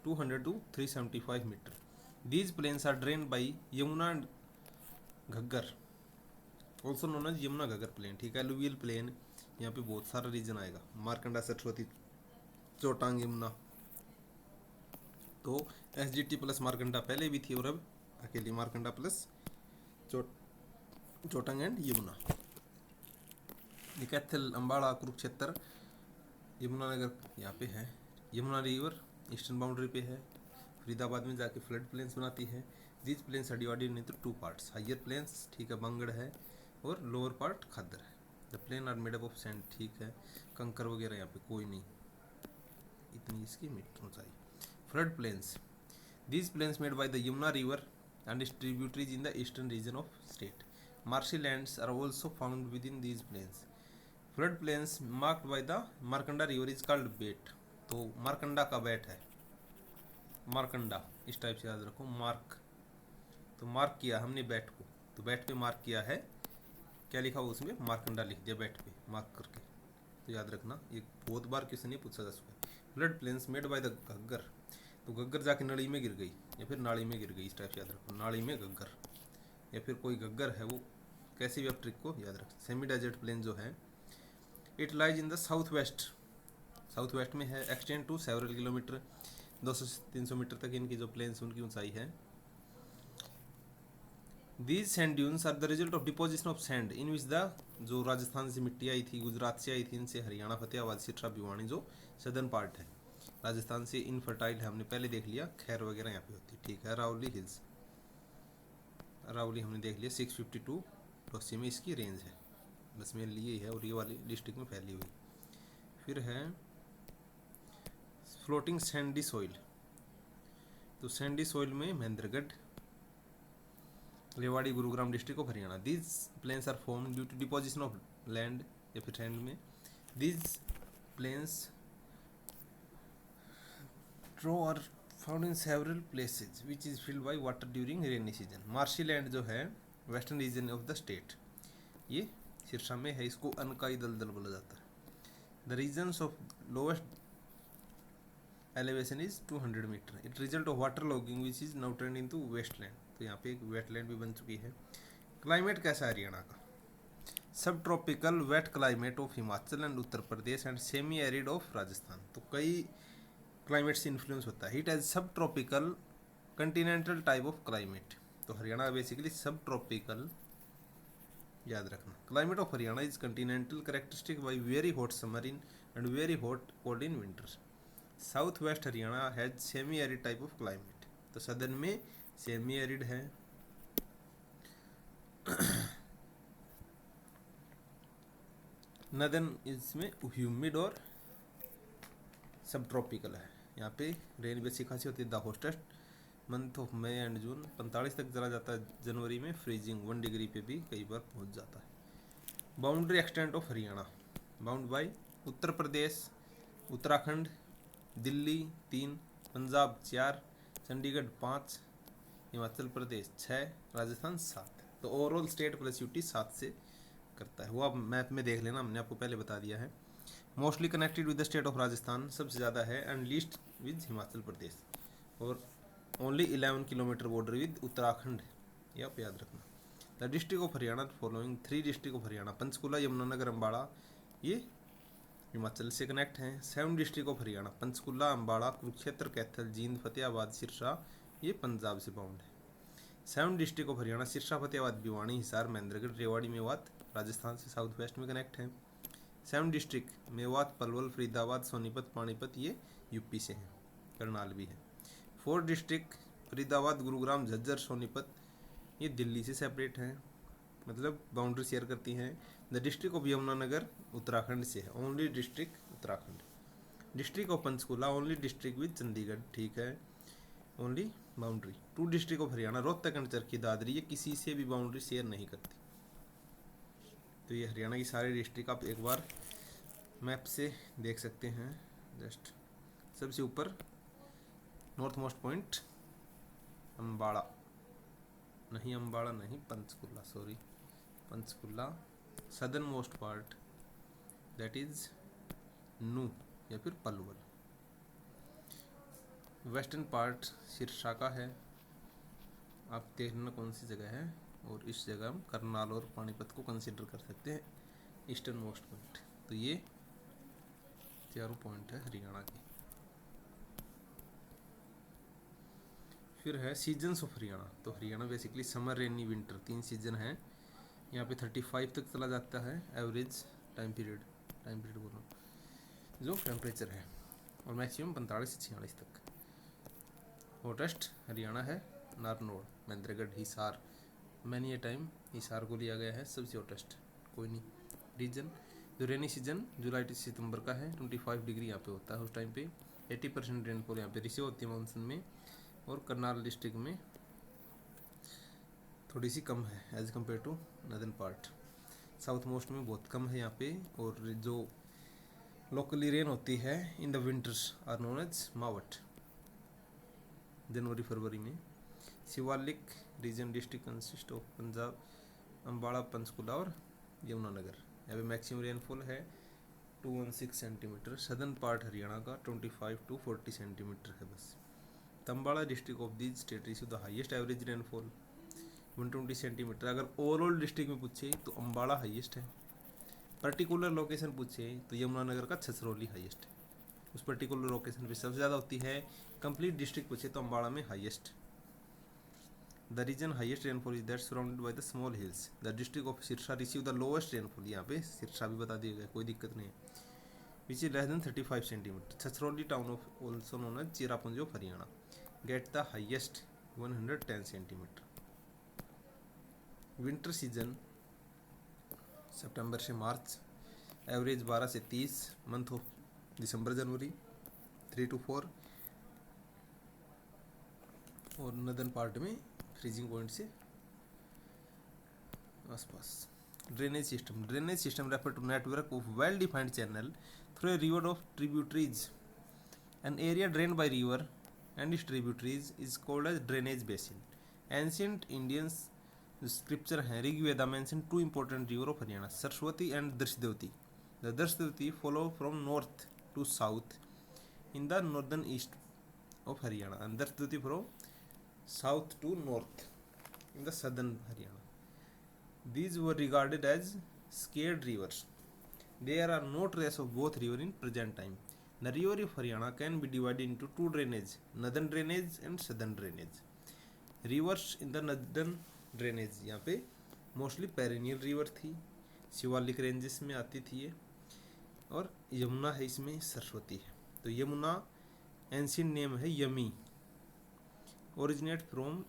200 to 375 metre. These plains are drain by Yamuna Ghaggar, also known as Yamuna Ghaggar plain, ठीक है। एलुवियल प्लेन, यहाँ पे बहुत सारा रीजन आएगा, मारकंडा, सरस्वती, चोटांग, यमुना। तो SGT प्लस मारकंडा पहले भी थी और अब अकेली मारकंडा प्लस चोटांग एंड यमुना। कैथल, अम्बाड़ा, कुरुक्षेत्र, यमुनानगर यहाँ पे है। यमुना रिवर ईस्टर्न बाउंड्री पे है, फरीदाबाद में जाके फ्लड प्लेन्स बनाती है। These plains are divided into two parts, higher plains, ठीक है, बंगड़ है, और लोअर पार्ट खद्दर है। The plain are made up of sand, ठीक है। कंकर वगैरह यहाँ पे कोई नहीं, इतनी इसकी ऊंचाई। Flood plains, these plains made by the Yamuna river and its tributaries in the eastern region of state. Marshy lands are also found within these plains. Flood plains marked by the Markanda river is called Bet, तो मारकंडा का बेट है, मारकंडा, इस type से याद रखो। Mark, तो mark किया हमने बैट को, तो बैट पे मार्क किया है, क्या लिखा हुआ उसमें? मारकंडा लिख दिया बैट पे मार्क करके, तो याद रखना, ये बहुत बार क्वेश्चन नहीं पूछा जा सकता। Flood plains made by the Ghaggar, तो घग्गर जाके नली में गिर गई या फिर नाली में गिर गई, इस टाइप से याद रखो, नाली में घग्गर, या फिर कोई घग्गर है वो, कैसे भी आप ट्रिक को याद रखें। सेमी डेजर्ट प्लेन जो है, it lies in the south west में है, एक्सटेंड टू सेवरल किलोमीटर, 200 से 300 मीटर तक इनकी जो प्लेन्स उनकी ऊंचाई है। These sand dunes are the result of deposition of sand in which the, जो राजस्थान से मिट्टी आई थी, गुजरात से आई थी, इनसे हरियाणा, फतेहाबाद, सिरसा, भिवानी जो सदर्न पार्ट है। राजस्थान से इनफर्टाइल है, हमने पहले देख लिया, खैर वगैरह यहाँ पे होती, ठीक है। अरावली हिल्स, अरावली हमने देख लिया, 652 पश्चिम में इसकी रेंज है, बस मेरे लिए है, और ये वाली डिस्ट्रिक्ट में फैली हुई। फिर है फ्लोटिंग सैंडी सॉइल, तो सैंडी सॉइल में Mahendragarh, Rewari, Gurugram district of Haryana. These plains are form due to deposition of land, या फिर सैंड में। These plains straw are found in several places which is filled by water during rainy season. Marshy land जो है western region of the state, ये सिरसा में है, इसको अनकाई दलदल बोला जाता है। The regions of lowest elevation is 200 metre. It result of water logging which is now turn into wasteland. तो यहाँ पे एक वेटलैंड भी बन चुकी है। क्लाइमेट कैसा है हरियाणा का? सब tropical wet climate of Himachal and Uttar Pradesh and semi arid of Rajasthan. तो कई क्लाइमेट से इन्फ्लुएंस होता है। इट हैज सब tropical Continental type of climate. तो हरियाणा बेसिकली सब ट्रॉपिकल, याद रखना। Climate of Haryana is Continental characteristic by very hot summer in and very hot cold in winter. South west Haryana has semi arid type of climate. तो southern में semi arid है। Northern इसमें humid और सब tropical है। यहाँ पे रेन भी अच्छी खासी होती है। The hottest month of May and June 45 तक चला जाता है। जनवरी में फ्रीजिंग 1 डिग्री पे भी कई बार पहुँच जाता है। Boundary extent of Haryana bound by Uttar Pradesh, Uttarakhand, Delhi 3, Punjab 4, Chandigarh 5, Himachal Pradesh 6, Rajasthan 7। तो ओवरऑल स्टेट प्लस यूटी 7 से करता है। वो आप मैप में देख लेना, हमने आपको पहले बता दिया है। Mostly connected with the state of Rajasthan सबसे ज़्यादा है and least with Himachal Pradesh, और only 11 kilometre border with Uttarakhand. ये आप याद रखना। The district of Haryana following 3 district of Haryana Panchkula, Yamunanagar, Ambala, ये हिमाचल से कनेक्ट हैं। 7 डिस्ट्रिक्ट ऑफ हरियाणा पंचकुला, अम्बाड़ा, कुरुक्षेत्र, कैथल, जींद, फतेहाबाद, सिरसा, ये पंजाब से बाउंड है। 7 डिस्ट्रिक्ट ऑफ हरियाणा सिरसा, फतेहाबाद, भिवानी, हिसार, महेंद्रगढ़, रेवाड़ी, मेवात राजस्थान से साउथ वेस्ट में कनेक्ट हैं। 7 डिस्ट्रिक्ट मेवात, पलवल, फरीदाबाद, सोनीपत, पानीपत, ये यूपी से हैं। करनाल भी है। 4 डिस्ट्रिक्ट फरीदाबाद, गुरुग्राम, झज्जर, सोनीपत, ये दिल्ली से सेपरेट हैं, मतलब बाउंड्री शेयर करती हैं। The district of Yamunanagar Uttarakhand से है, only district Uttarakhand. District of Panchkula only district with Chandigarh, ठीक है, only boundary. 2 district of Haryana Rohtak and Charkhi Dadri, ये किसी से भी बाउंड्री शेयर नहीं करती। तो ये हरियाणा की सारी डिस्ट्रिक्ट आप एक बार मैप से देख सकते हैं। जस्ट सबसे ऊपर नॉर्थ मोस्ट पॉइंट अम्बाड़ा नहीं, Panchkula, sorry, Panchkula. Southern most part that is नू या फिर पलवल। वेस्टर्न पार्ट सिरसा का है, आप देखना कौन सी जगह है, और इस जगह हम करनाल और पानीपत को कंसिडर कर सकते हैं ईस्टर्न मोस्ट पॉइंट। तो ये चारों पॉइंट है हरियाणा के। फिर है सीजन्स ऑफ हरियाणा। तो हरियाणा बेसिकली समर, रेनी, विंटर 3 सीजन है। यहाँ पे 35 तक चला जाता है एवरेज टाइम पीरियड बोलो जो टेम्परेचर है, और मैक्सिमम 45 से 46 तक। हॉटेस्ट हरियाणा है Narnaul, Mahendragarh, Hisar. Many a time Hisar को लिया गया है सबसे हॉटेस्ट, कोई नहीं। रीजन जो रेनी सीजन जुलाई से सितंबर का है, 25 डिग्री यहाँ पे होता है उस टाइम पे। 80% रेनफॉल यहाँ पे रिसीव होती है मानसून में, और करनाल डिस्ट्रिक्ट में थोड़ी सी कम है as compare to northern part. South most में बहुत कम है यहाँ पे, और जो लोकली रेन होती है in the winters are known as Mawat, जनवरी फरवरी में। Shivalik region district consist of Punjab, Ambala, Panchkula और यमुनानगर। यहाँ पे मैक्सिमम रेनफॉल है 216 सेंटीमीटर। सदर्न पार्ट हरियाणा का 25 to 40 सेंटीमीटर है बस। Ambala district of this state receive the highest average rainfall 120 centimetre. अगर ओवरऑल डिस्ट्रिक्ट में पूछे तो अम्बाड़ा हाईएस्ट है। पर्टिकुलर लोकेशन पूछे तो यमुनानगर का छछरौली हाईएस्ट है, उस पर्टिकुलर लोकेशन पे सबसे ज़्यादा होती है। कंप्लीट डिस्ट्रिक्ट पूछे तो अम्बाड़ा में highest. The region highest rainfall is that surrounded by the small hills. The district of Sirsa receive the lowest rainfall. यहाँ पे सिरसा भी बता दिया गया, कोई दिक्कत नहीं है। Which is less than 35 centimetre. Chhachhrauli town of also known as Cherrapunji of Haryana get the highest 110 centimetre. Winter season सितंबर से मार्च, एवरेज 12 से 30, मंथ ऑफ दिसंबर जनवरी 3 to 4, और नदर्न पार्ट में फ्रीजिंग पॉइंट से आसपास। Drainage system refer to network of well defined channel through a river of tributaries An area drained by river and its tributaries is called as drainage basin. Ancient Indian scripture है Rigveda mention two important river of Haryana, Saraswati and Drishdyoti. The Drishdyoti follow from north to south in the northern east of Haryana, and Drishdyoti from south to north in the southern Haryana. These were regarded as scared rivers. There are no traces of both rivers in present time. The river of Haryana can be divided into two drainage, northern drainage and southern drainage. Rivers in the northern drainage, यहाँ पे mostly perennial river थी, Shivalik ranges में आती थी ये, और यमुना है इसमें, सरस्वती है. तो यमुना एंशियंट नेम है yummy, originate from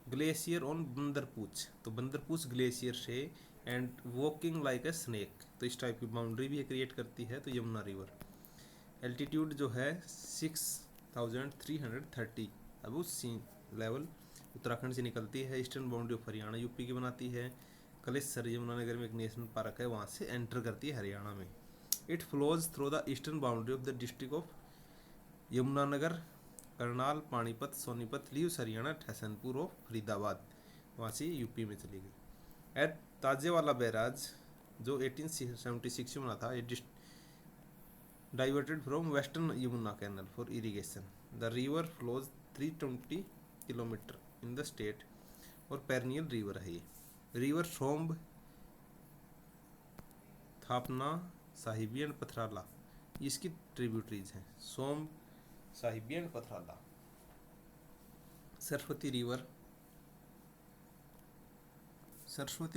glacier on Bandarpunch. तो बंदरपूछ ग्लेशियर से and walking like a snake, तो इस टाइप की बाउंड्री भी क्रिएट करती है. तो यमुना रिवर एल्टीट्यूड जो है 6330 अब सी लेवल उत्तराखंड से निकलती है. Eastern boundary of Haryana UP की बनाती है. कलेसर यमुनानगर में एक नेशनल पार्क है, वहाँ से एंटर करती है हरियाणा में. It flows through the eastern boundary of the district of Yamunanagar, Karnal, Panipat, Sonipat, leaves Haryana, ठहसनपुर ऑफ फरीदाबाद, वहाँ से यूपी में चली गई. एट ताजेवाला बैराज जो 1876 में बना था, ये diverted from western Yamuna canal for irrigation. The river flows 320 kilometre in the state और पेरिनियल रिवर है ये. रिवर सोम्ब, थापना, साहिबी एंड पथराला इसकी ट्रिब्यूटरीज हैं. Somb, Sahibi and Pathrala. Saraswati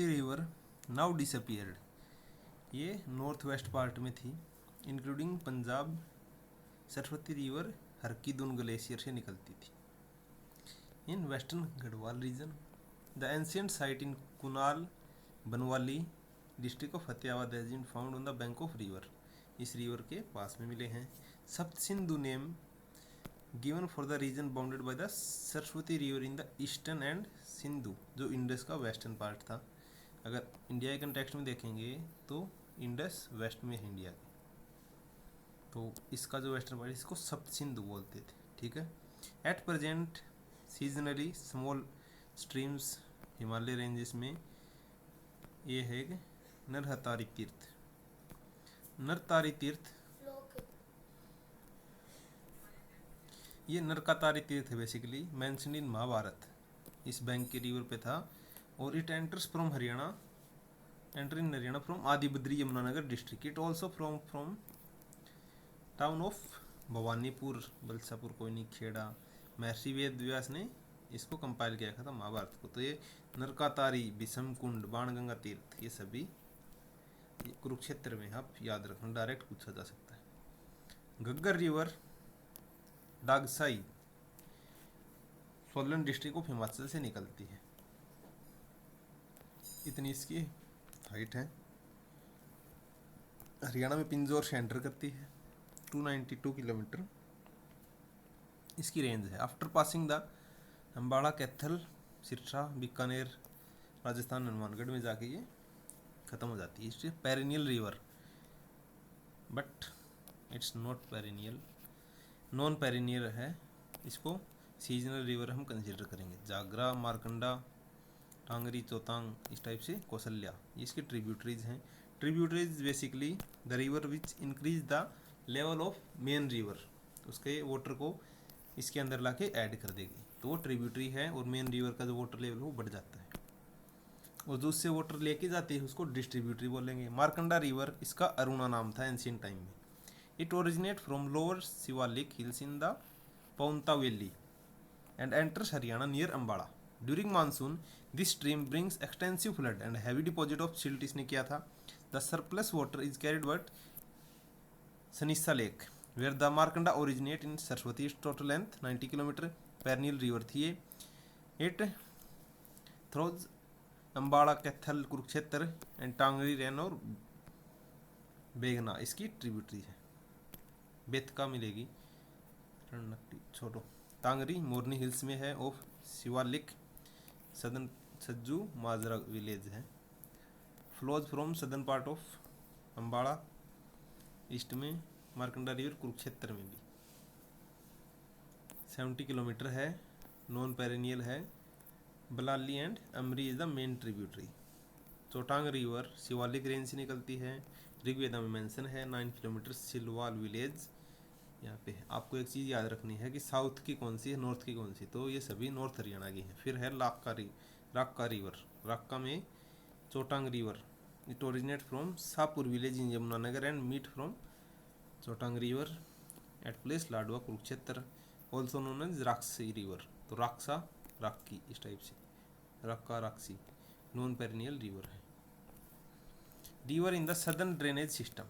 river now disappeared. ये नॉर्थ वेस्ट पार्ट में थी, including Punjab. Saraswati river Harkidun glacier से निकलती थी. In western Garhwal region the ancient site in Kunal Banawali district of Fatehabad has been found on the bank of river. इस रिवर के पास में मिले हैं. सप्त Sindhu name given for the reason bounded by the Saraswati river in the eastern and Sindhu जो Indus का western part था. अगर इंडिया के कंटेक्स्ट में देखेंगे तो इंडस वेस्ट में है इंडिया के, तो इसका जो वेस्टर्न पार्ट इसको सप्त सिंधु बोलते थे. ठीक है. At present seasonally small streams Himalaya ranges में ये है नरहतारी तीर्थ. नरतारी तीर्थ ये नरकातारी तीर्थ है बेसिकली, मेंशन्ड इन महाभारत. इस बैंक के रिवर पे था. और it enters from Haryana, enter in Haryana from Adibadri Yamunanagar district. It also from town of Bhawanipur, Balsapur, Koyni, Kheda. Maharishi Ved व्यास ने इसको कंपाइल किया था महाभारत को. तो ये नरकातारी, विषम कुंड, बाणगंगा तीर्थ ये सभी कुरुक्षेत्र में आप याद रखना, डायरेक्ट पूछा जा सकता है. Ghaggar river Dagshai Solan district of Himachal से निकलती है. इतनी इसकी हाइट है. हरियाणा में पिंजौर से एंटर करती है. 292 किलोमीटर इसकी रेंज है. After passing the Ambala, Kaithal, Sirsa, Bikaner, Rajasthan, Hanumangarh में जाके ये ख़त्म हो जाती है. इसलिए perennial river, but it's not perennial, non perennial है. इसको सीजनल रिवर हम कंसिडर करेंगे. जागरा, मारकंडा, टांगरी, चौतांग इस टाइप से, कौशल्या ये इसकी ट्रिब्यूटरीज हैं. Tributaries basically the river which increase the level of main river, उसके वाटर को इसके अंदर लाके ऐड कर देगी, तो वो ट्रिब्यूटरी है. और मेन रिवर का जो वाटर लेवल वो बढ़ जाता है, और जो उससे वाटर लेके जाती है उसको डिस्ट्रीब्यूटरी बोलेंगे. मारकंडा रिवर इसका अरुणा नाम था एंशियंट टाइम में. It originate from lower Shivalik hills in the Paonta valley and enters Haryana near Ambala. During monsoon this stream brings extensive flood and heavy deposit of silt इसने किया था. The surplus water is carried but Sanisa lake where the Markanda originate in Saraswati. Total length 90 kilometre. Perennial river थी ये. It throws Ambala, Kaithal, Kurukshetra and Tangri, Ran और बेगना इसकी tributary है. बेतका मिलेगी, छोटो. टांगरी मोरनी हिल्स में है of Shivalik. Southern Sajju Majra village है. Flows from southern part of Ambala, east में मारकंडा रिवर, कुरुक्षेत्र में भी. 70 किलोमीटर है, नॉन पेरिनियल है। Balali and Amri is the main tributary. Chautang river Shivalik range से निकलती है, ऋग्वेदा में मेंशन है। 9 किलोमीटर सिलवाल विलेज यहाँ पे। आपको एक चीज़ याद रखनी है कि साउथ की कौन सी है, नॉर्थ की कौन सी, तो ये सभी नॉर्थ हरियाणा की हैं। फिर है राक्का रिवर, राक्का में Chautang river, it originate from Shahpur village in Yamunanagar and meet from Chautang river at place Ladwa Kurukshetra, also known as Raksi river. तो राक्सा राक्की इस टाइप से, Rakka Raksi non perennial river है। River in the southern drainage system,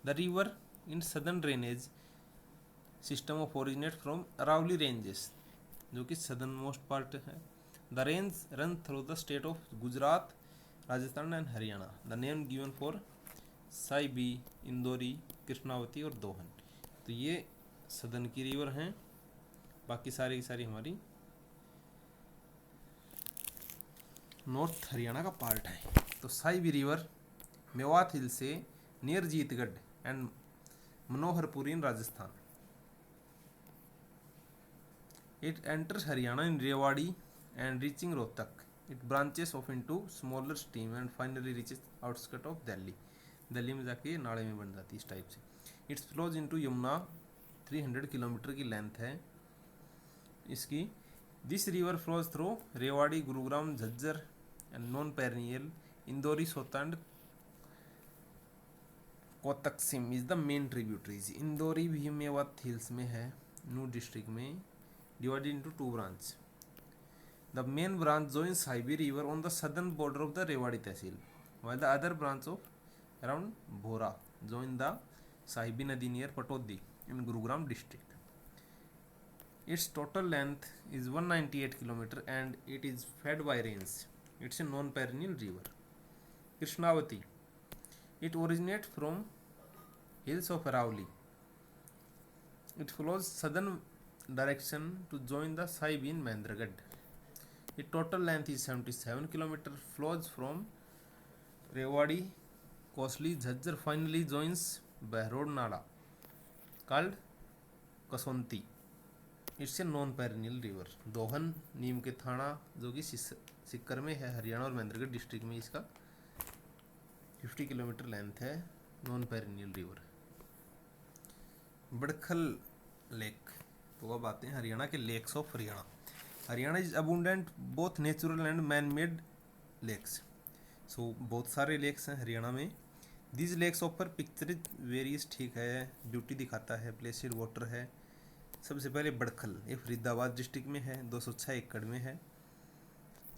the river in southern drainage system of originate from Aravali ranges, जो कि southern most part है। The range run through the state of Gujarat, Rajasthan and Haryana. The name given for Sahibi, Indori, Krishnavati और दोहन। तो ये southern की river हैं, बाकी सारी की सारी हमारी नॉर्थ हरियाणा का पार्ट है। तो साइबी रिवर मेवात हिल से near Jitgarh and Manoharpur in Rajasthan. It enters Haryana in Rewari and reaching Rohtak. It branches off into smaller stream and finally reaches outskirts of Delhi. Delhi में जाके नाले में बन जाती है इस टाइप से। It flows into Yamuna, 300 kilometre की लेंथ है इसकी। This river flows through Rewari, Gurugram, Jhajjar and non-perennial Indori, सोता and कोतकसिम is the main tributaries. Indori भी मेवात हिल्स में है, नू डिस्ट्रिक्ट में, divided into two branches. The main branch joins Saibi River on the southern border of the Rewari Tehsil, while the other branch of around Bhora join the Saibi Nadi near Patodi in Gurugram district. Its total length is 198 km and it is fed by rains. It's a non-perennial river. Krishnavati, it originates from hills of Aravalli. It flows southern direction to join the Saibi in Mahendragarh. Its total length is 77 km, flows from Rewari, Kosli, Jhajjar, finally joins Behrod Nala called Kasonti. It's a non-perennial river. दोहन नीम के थाना जो कि सिक्कर में है, हरियाणा और Mahendragarh district में, इसका 50 किलोमीटर लेंथ है, non perennial river. Badkhal lake. तो अब आते हैं हरियाणा के lakes of Haryana. Haryana is abundant both natural and man made lakes. So बहुत सारे लेक्स हैं हरियाणा में। These lakes offer picture various, ठीक है, ब्यूटी दिखाता है, प्लेसिड वाटर है। सबसे पहले बड़खल, ये फरीदाबाद डिस्ट्रिक्ट में है, 206 एकड़ में है,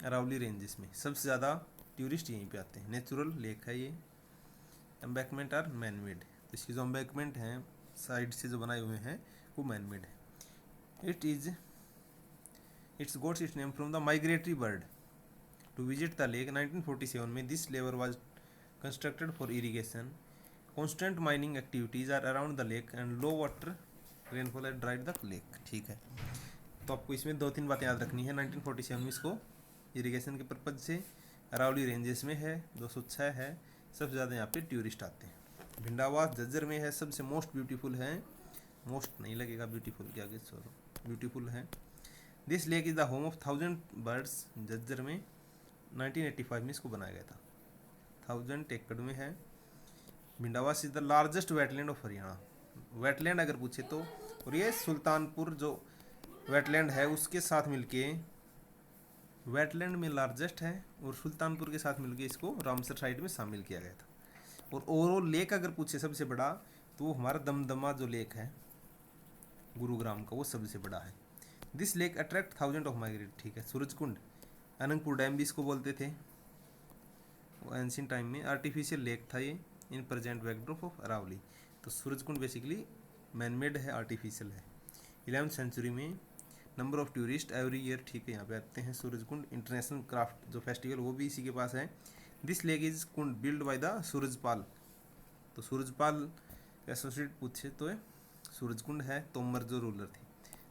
अरावली रेंजेस में। सबसे ज़्यादा टूरिस्ट यहीं पे आते हैं। नेचुरल लेक है ये। एम्बैकमेंट आर मैन मेड, इसकी जो एम्बैकमेंट हैं साइड से जो बनाए हुए हैं वो मैन मेड है। It's got its name from the migratory bird to visit the lake. 1947 में this lever was constructed for irrigation. Constant mining activities are around the lake and low water rainfall had dried the lake. ठीक है, तो आपको इसमें 2-3 बातें याद रखनी है। 1947 में इसको इरीगेशन के पर्पज से अरावली रेंजेस में है, 206 है, सबसे ज़्यादा यहाँ पे टूरिस्ट आते हैं। भिंडावास झज्जर में है, सबसे मोस्ट ब्यूटीफुल है, मोस्ट नहीं लगेगा, ब्यूटीफुल के आगे छोड़ो, ब्यूटीफुल है। This lake is the home of 1000 birds, Jhajjar में 1985 में इसको बनाया गया था, 1000 एकड़ में है। Bhindawas is the largest wetland of Haryana. Wetland अगर पूछे तो, और ये सुल्तानपुर जो वेटलैंड है उसके साथ मिलके वेटलैंड में लार्जेस्ट है, और सुल्तानपुर के साथ मिलके इसको रामसर साइड में शामिल किया गया था। और ओवरऑल लेक अगर पूछे सबसे बड़ा, तो वो हमारा दमदमा जो लेक है गुरुग्राम का, वो सबसे बड़ा है। This lake attract 1000 of migrate, ठीक है। सूरजकुंड, अनंगपुर डैम भी इसको बोलते थे, वो एंशिएंट टाइम में आर्टिफिशियल लेक था ये, in present backdrop of Aravalli. तो सूरजकुंड बेसिकली मैनमेड है, आर्टिफिशियल है। 11वीं सेंचुरी में number of tourist every year, ठीक है, यहाँ पे आते हैं। सूरजकुंड इंटरनेशनल क्राफ्ट जो फेस्टिवल, वो भी इसी के पास है। This lake is kund build by the Surajpal. तो सूरजपाल एसोसिएट पूछे तो सूरजकुंड है, तोमर जो रूलर थे।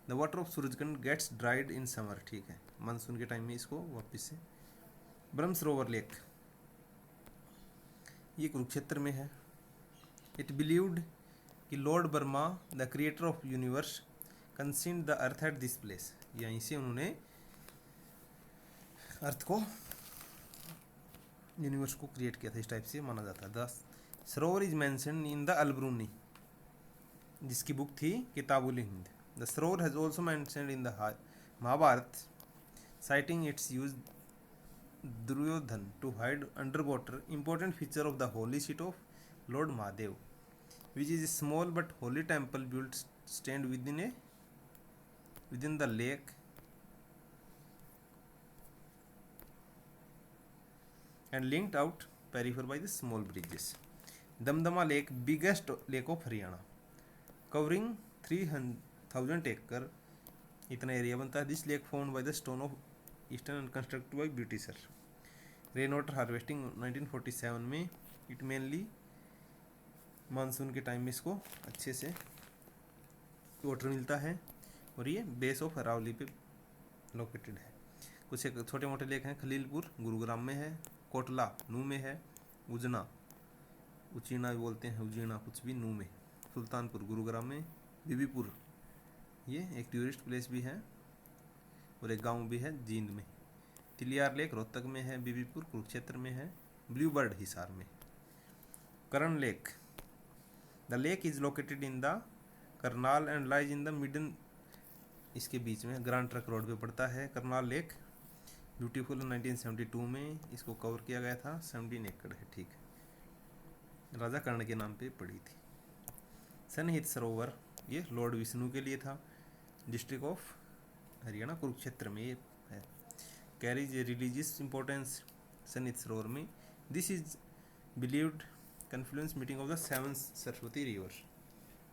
The water of Surajkund gets dried in summer, ठीक है, मानसून के टाइम में इसको वापस से। ब्रह्मसरोवर लेक, ये कुरुक्षेत्र में है। इट बिलीव्ड कि Lord Burma the creator of universe कंसीड the earth at this place, यहीं से उन्होंने अर्थ को, यूनिवर्स को क्रिएट किया था, इस टाइप से माना जाता है। The sarovar is mentioned in the Alberuni, जिसकी बुक थी किताबुल हिंद। The sarovar has also mentioned in the Mahabharata, citing its use Duryodhan to hide underwater important feature of the holy seat of Lord Mahadev, which is a small but holy temple built stand within the lake and linked out peripheral by the small bridges. Damdama Lake, biggest lake of Haryana, covering 3,000 acre, इतना area बनता है। This lake found by the stone of eastern and constructed by britisher. Rain water harvesting 1947 में, it mainly monsoon के time में इसको अच्छे से water मिलता है, और ये बेस ऑफ अरावली पे लोकेटेड है। कुछ एक छोटे मोटे लेक हैं, खलीलपुर गुरुग्राम में है, कोटला नू में है, उजना उचीना भी बोलते हैं, उजीना कुछ भी, नू में, सुल्तानपुर गुरुग्राम में, बीबीपुर ये एक टूरिस्ट प्लेस भी है, और एक गांव भी है जींद में। तिलियार लेक रोहतक में है, बीबीपुर कुरुक्षेत्र में है, ब्लू बर्ड हिसार में। Karna lake, the lake is located in the Karnal and lies in the middle, इसके बीच में ग्रांड ट्रक रोड पे पड़ता है। करनाल लेक ब्यूटीफुल 1972 में इसको कवर किया गया था, 17 एकड़ है, ठीक है, राजा कर्ण के नाम पे पड़ी थी। सनहित सरोवर ये लॉर्ड विष्णु के लिए था, डिस्ट्रिक्ट ऑफ हरियाणा कुरुक्षेत्र में ये है। कैरीज रिलीजियस इंपॉर्टेंस सनहित सरोवर में। This is believed confluence meeting of the 7 Saraswati reverse,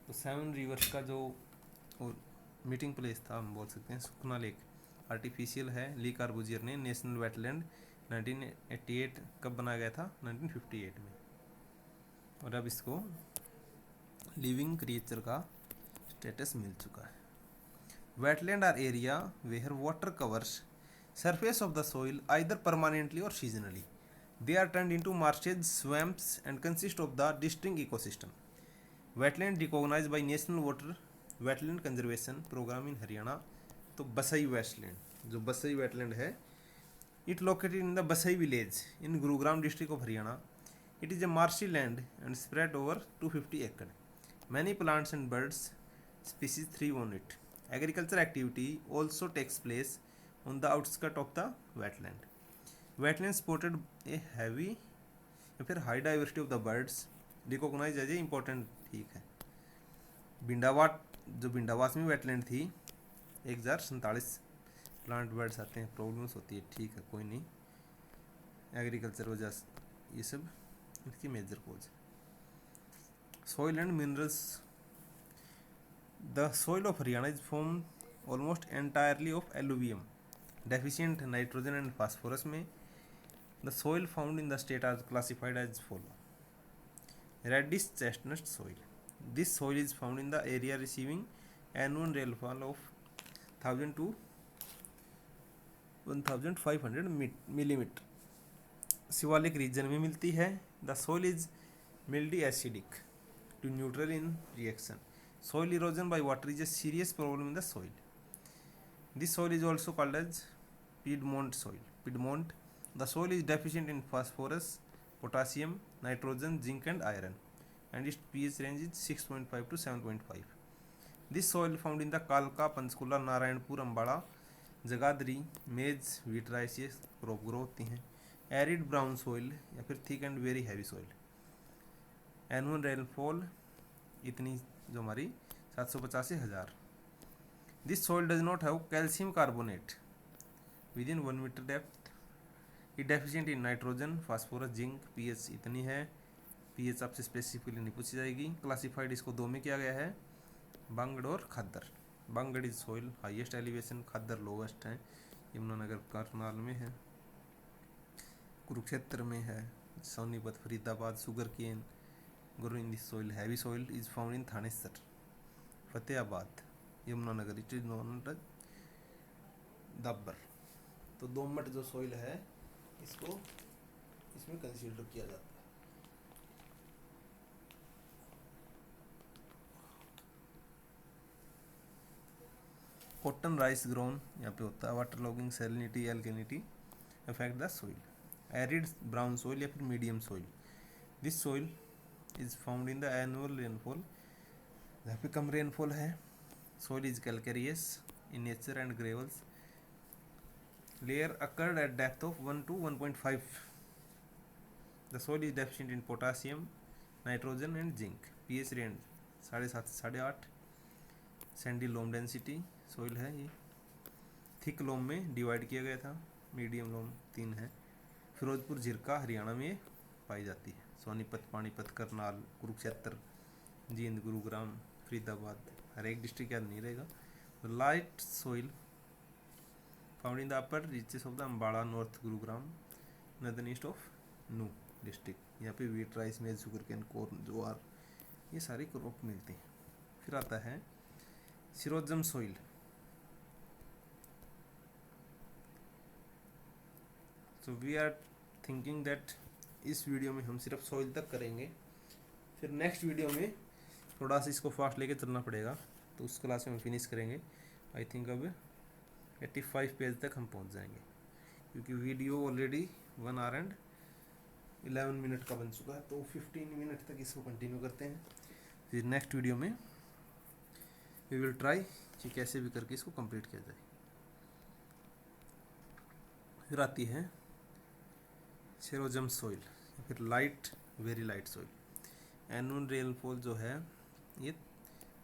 तो 7 रिवर्स का जो मीटिंग प्लेस था हम बोल सकते हैं। सुखना लेक आर्टिफिशियल है, ली कार्बूजियर ने नेशनल वेटलैंड 1988 कब बनाया गया था, 1958 में, और अब इसको लिविंग क्रिएचर का स्टेटस मिल चुका है। Wetland are area where water covers surface of the soil either permanently or seasonally. They are turned into marshes, swamps and consist of the distinct ecosystem. Wetland recognized by National Water Wetland Conservation Program in Haryana. तो बसई wetland, जो बसई wetland है, it located in the Basai village in Gurugram district of Haryana. It is a marshy land and spread over 250 acres. Many plants and birds species thrive on it. Agricultural activity also takes place on the outskirts of the wetland. Wetland supported a heavy या फिर high diversity of the birds, recognized as a important, ठीक है। बिंडावाट, जो बिंडावास में wetland थी, 1047 plant birds आते हैं, problems होती है, ठीक है, कोई नहीं, एग्रीकल्चर वजह से ये सब इसकी major cause. Soil and minerals, the soil of Haryana is form almost entirely of alluvium, deficient nitrogen and phosphorus में। The soil found in the state are classified as follow: reddish chestnut soil. This soil is found in the area receiving annual rainfall of 1000 to 1500 millimeter. Shivalik reason में मिलती है। The soil is mildy acidic to neutral in reaction. Soil erosion by water is a serious problem in the soil. This soil is also called as Piedmont soil. Piedmont, the soil is deficient in phosphorus, potassium, nitrogen, zinc and iron, and its pH range is 6.5 to 7.5. This soil found in the Kalka, Panchkula, Narayanpur, Ambala, Jagadri, maize, wheat, rice ये crop grow होती हैं। Arid brown soil या फिर thick and very heavy soil. Annual rainfall इतनी जो हमारी 785,000। This soil does not have calcium carbonate within 1 meter depth. It deficient in nitrogen, phosphorus, zinc, pH इतनी है। pH आपसे स्पेसिफिकली नहीं पूछी जाएगी। क्लासिफाइड इसको 2 में किया गया है, बांगड़ और Khadar. Bangar is soil highest elevation, Khadar lowest है, यमुनानगर करनाल में है, कुरुक्षेत्र में है, Sonipat Faridabad, sugar cane grow in this soil. Heavy soil is found in Thanesar, Fatehabad, Yamunanagar, it is non dabbar. तो दोमट जो सोइल है इसको इसमें कंसीडर किया जाता है। कॉटन राइस ग्रोन यहाँ पे होता है। Water logging, salinity, alkalinity affect the soil. Arid brown soil या फिर medium soil, this soil is found in the annual rainfall, यहाँ पे कम रेनफॉल है। Soil is calcareous in nature and gravels, layer occurred eight depth of 1 to 1.5। The soil is deficient in potassium, nitrogen and zinc. pH range 7.5 से 8.5। Sandy लोम density soil है ये। Thick लोम में divide किया गया था, मीडियम लोम 3 है। फिरोजपुर झिरका हरियाणा में पाई जाती है। सोनीपत, पानीपत, करनाल, कुरुक्षेत्र, जींद, गुरुग्राम, फरीदाबाद, हर एक डिस्ट्रिक्ट याद नहीं रहेगा। Light soil found in the upper reaches of the Ambala, north Gurugram, northern east of Nuh district. यहाँ पे wheat, rice, maize, sugar cane, corn, jowar, ये सारी क्रॉप मिलती हैं। फिर आता है sierozem soil. So we are thinking that इस वीडियो में हम सिर्फ सॉइल तक करेंगे, फिर नेक्स्ट वीडियो में थोड़ा सा इसको फास्ट लेके चलना पड़ेगा, तो उस क्लास में हम फिनिश करेंगे। आई थिंक अब 85 पेज तक हम पहुंच जाएंगे, क्योंकि video already 1 hour and 11 minute का बन चुका है, तो 15 मिनट तक इसको कंटिन्यू करते हैं। फिर नेक्स्ट वीडियो में वी विल ट्राई कि कैसे भी करके इसको कंप्लीट किया जाए। फिर आती है सेरोजम सॉइल, फिर light, very light soil. Annual rainfall जो है ये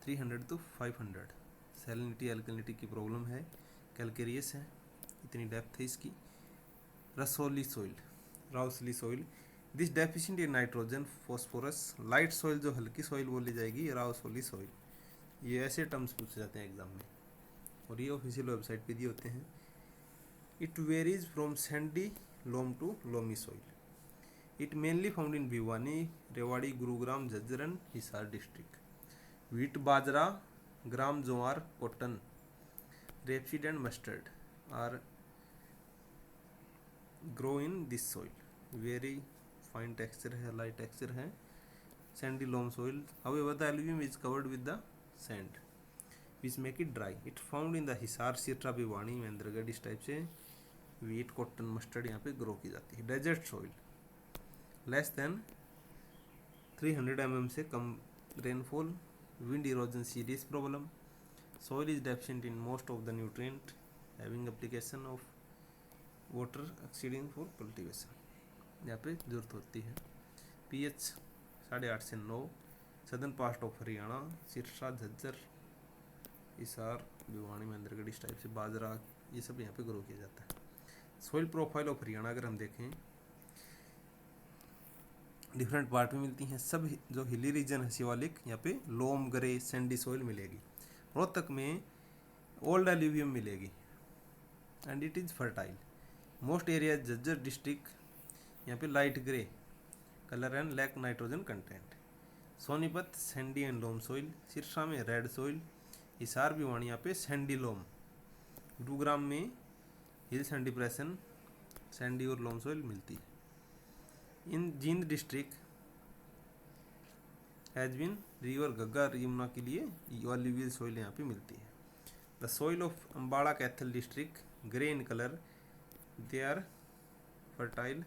300 to 500। सैलिनिटी, एल्कलिनिटी की प्रॉब्लम है, कैलकेरियस है, इतनी डेप्थ है इसकी। Rausli soil, राउसली soil, this deficient in nitrogen, phosphorus. Light soil जो हल्की सॉइल बोली जाएगी, राउसोली सॉइल। ये ऐसे टर्म्स पूछे जाते हैं एग्जाम में, और ये ऑफिशियल वेबसाइट पे दिए होते हैं। It varies from sandy loam to loamy soil. It mainly found in Bhiwani, Rewari, Gurugram, Jhajjar and Hisar district. Wheat, bajra, gram, jowar, cotton, rapeseed and mustard are grow in this soil. Very fine texture है, light texture है, sandy loam soil. However the alluvium is covered with the sand which make it dry. It found in the Hisar, Sirsa, Bhiwani, Mahendragarh, इस type से wheat, cotton, mustard यहाँ पे grow की जाती है। Desert soil, less than 300 mm से कम rainfall, wind erosion serious problem, soil is deficient in most of the nutrient, having application of water exceeding for cultivation, यहाँ पे जरूरत होती है। pH 8.5 से 9। Southern part of Haryana, Sirsa, Jhajjar, Hisar, Bhiwani, Mahendragarh, इस टाइप से बाजरा, ये सब यहाँ पे ग्रो किया जाता है। सॉइल प्रोफाइल ऑफ हरियाणा अगर हम देखें, डिफरेंट पार्ट में मिलती हैं। सब जो हिली रीजन है शिवालिक, यहाँ पे लोम, ग्रे, सैंडी सॉइल मिलेगी। रोहतक में ओल्ड एल्यूवियम मिलेगी and it is fertile. Most area Jhajjar district, यहाँ पे light grey colour and lack nitrogen content. Sonipat sandy and loam soil, Sirsa में रेड सॉइल, हिसार, भिवानी यहाँ पे सैंडी लोम, गुरुग्राम में हिल्स एंड डिप्रेशन, सैंडी और लोम सॉइल मिलती है। In Jind district has been river Ghaggar, Yamuna के लिए ऑलिवियल सॉइल यहाँ पे मिलती है। The soil of Ambala Kaithal district, grey in colour, they are fertile.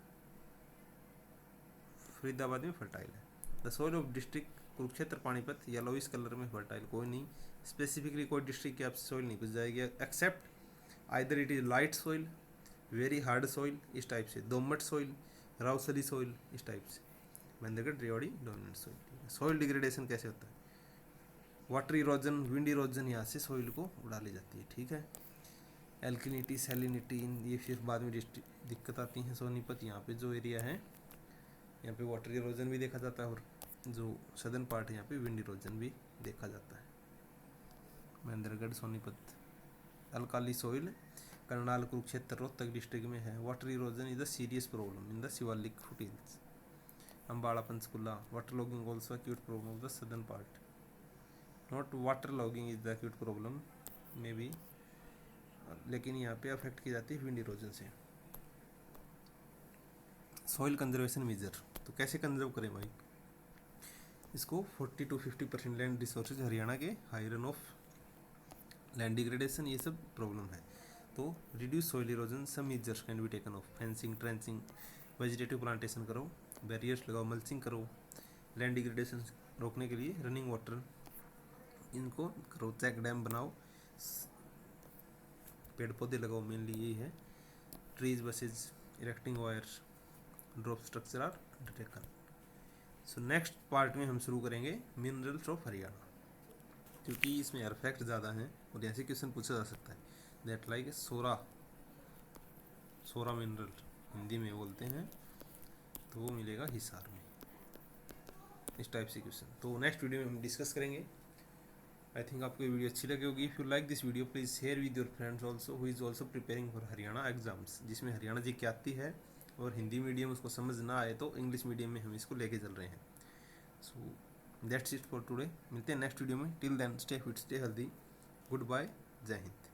Faridabad में फर्टाइल है। The soil of district Kurukshetra, Panipat, yellowish colour में फर्टाइल कोई नहीं, स्पेसिफिकली कोई डिस्ट्रिक्ट की आपसे सॉइल नहीं पूछ जाएगी, except either it is light soil, very hard soil, इस टाइप से, दोमट सॉइल, राउसली सॉइल, इस टाइप से। Mahendragarh, Rewari dominant soil. Soil degradation कैसे होता है, वाटर इरोजन, विंड इरोजन, यहाँ से सॉइल को उड़ा ली जाती है, ठीक है। एल्कलिनिटी, सैलिनिटी, ये फिर बाद में दिक्कत आती है। सोनीपत यहाँ पे जो एरिया है, यहाँ पे वाटर इरोजन भी देखा जाता है, और जो सदर्न पार्ट है यहाँ पे विंड इरोजन भी देखा जाता है। Mahendragarh, Sonipat. Alkali soil, Karnal, Kurukshetra, Rohtak district में है। Water erosion is a serious problem in the Shivalik foothills. Ambala, Panchkula, water logging also acute problem of the southern part. Not water logging is the acute problem may be, लेकिन यहाँ पे affect की जाती है wind erosion से। Soil conservation measure, तो कैसे conserve करें भाई इसको? 40 to 50% लैंड रिसोर्सेज हरियाणा के high run off land degradation, ये सब प्रॉब्लम है। तो reduce soil erosion, some measures can be taken off, fencing, trenching, vegetative plantation करो, बैरियर्स लगाओ, मल्चिंग करो, लैंड डिग्रेडेशन रोकने के लिए रनिंग वाटर इनको करो, चेक डैम बनाओ, पेड़ पौधे लगाओ, मेनली यही है, trees bushes, erecting wires, drop structure are undertaken. So next part में हम शुरू करेंगे मिनरल्स ऑफ हरियाणा, क्योंकि इसमें एफेक्ट ज़्यादा हैं और ऐसे क्वेश्चन पूछा जा सकता है, that like sora, sora mineral Hindi में बोलते हैं, तो वो मिलेगा हिसार में, इस टाइप से क्वेश्चन। तो नेक्स्ट वीडियो में हम डिस्कस करेंगे। आई थिंक आपको ये वीडियो अच्छी लगी होगी। If you like this video please share with your friends also who is also preparing for Haryana exams, जिसमें हरियाणा जी की आती है और हिंदी मीडियम उसको समझ ना आए तो इंग्लिश मीडियम में हम इसको लेके चल रहे हैं। So that's it for today, मिलते हैं नेक्स्ट वीडियो में। Till then stay fit, stay healthy, good bye, जय हिंद।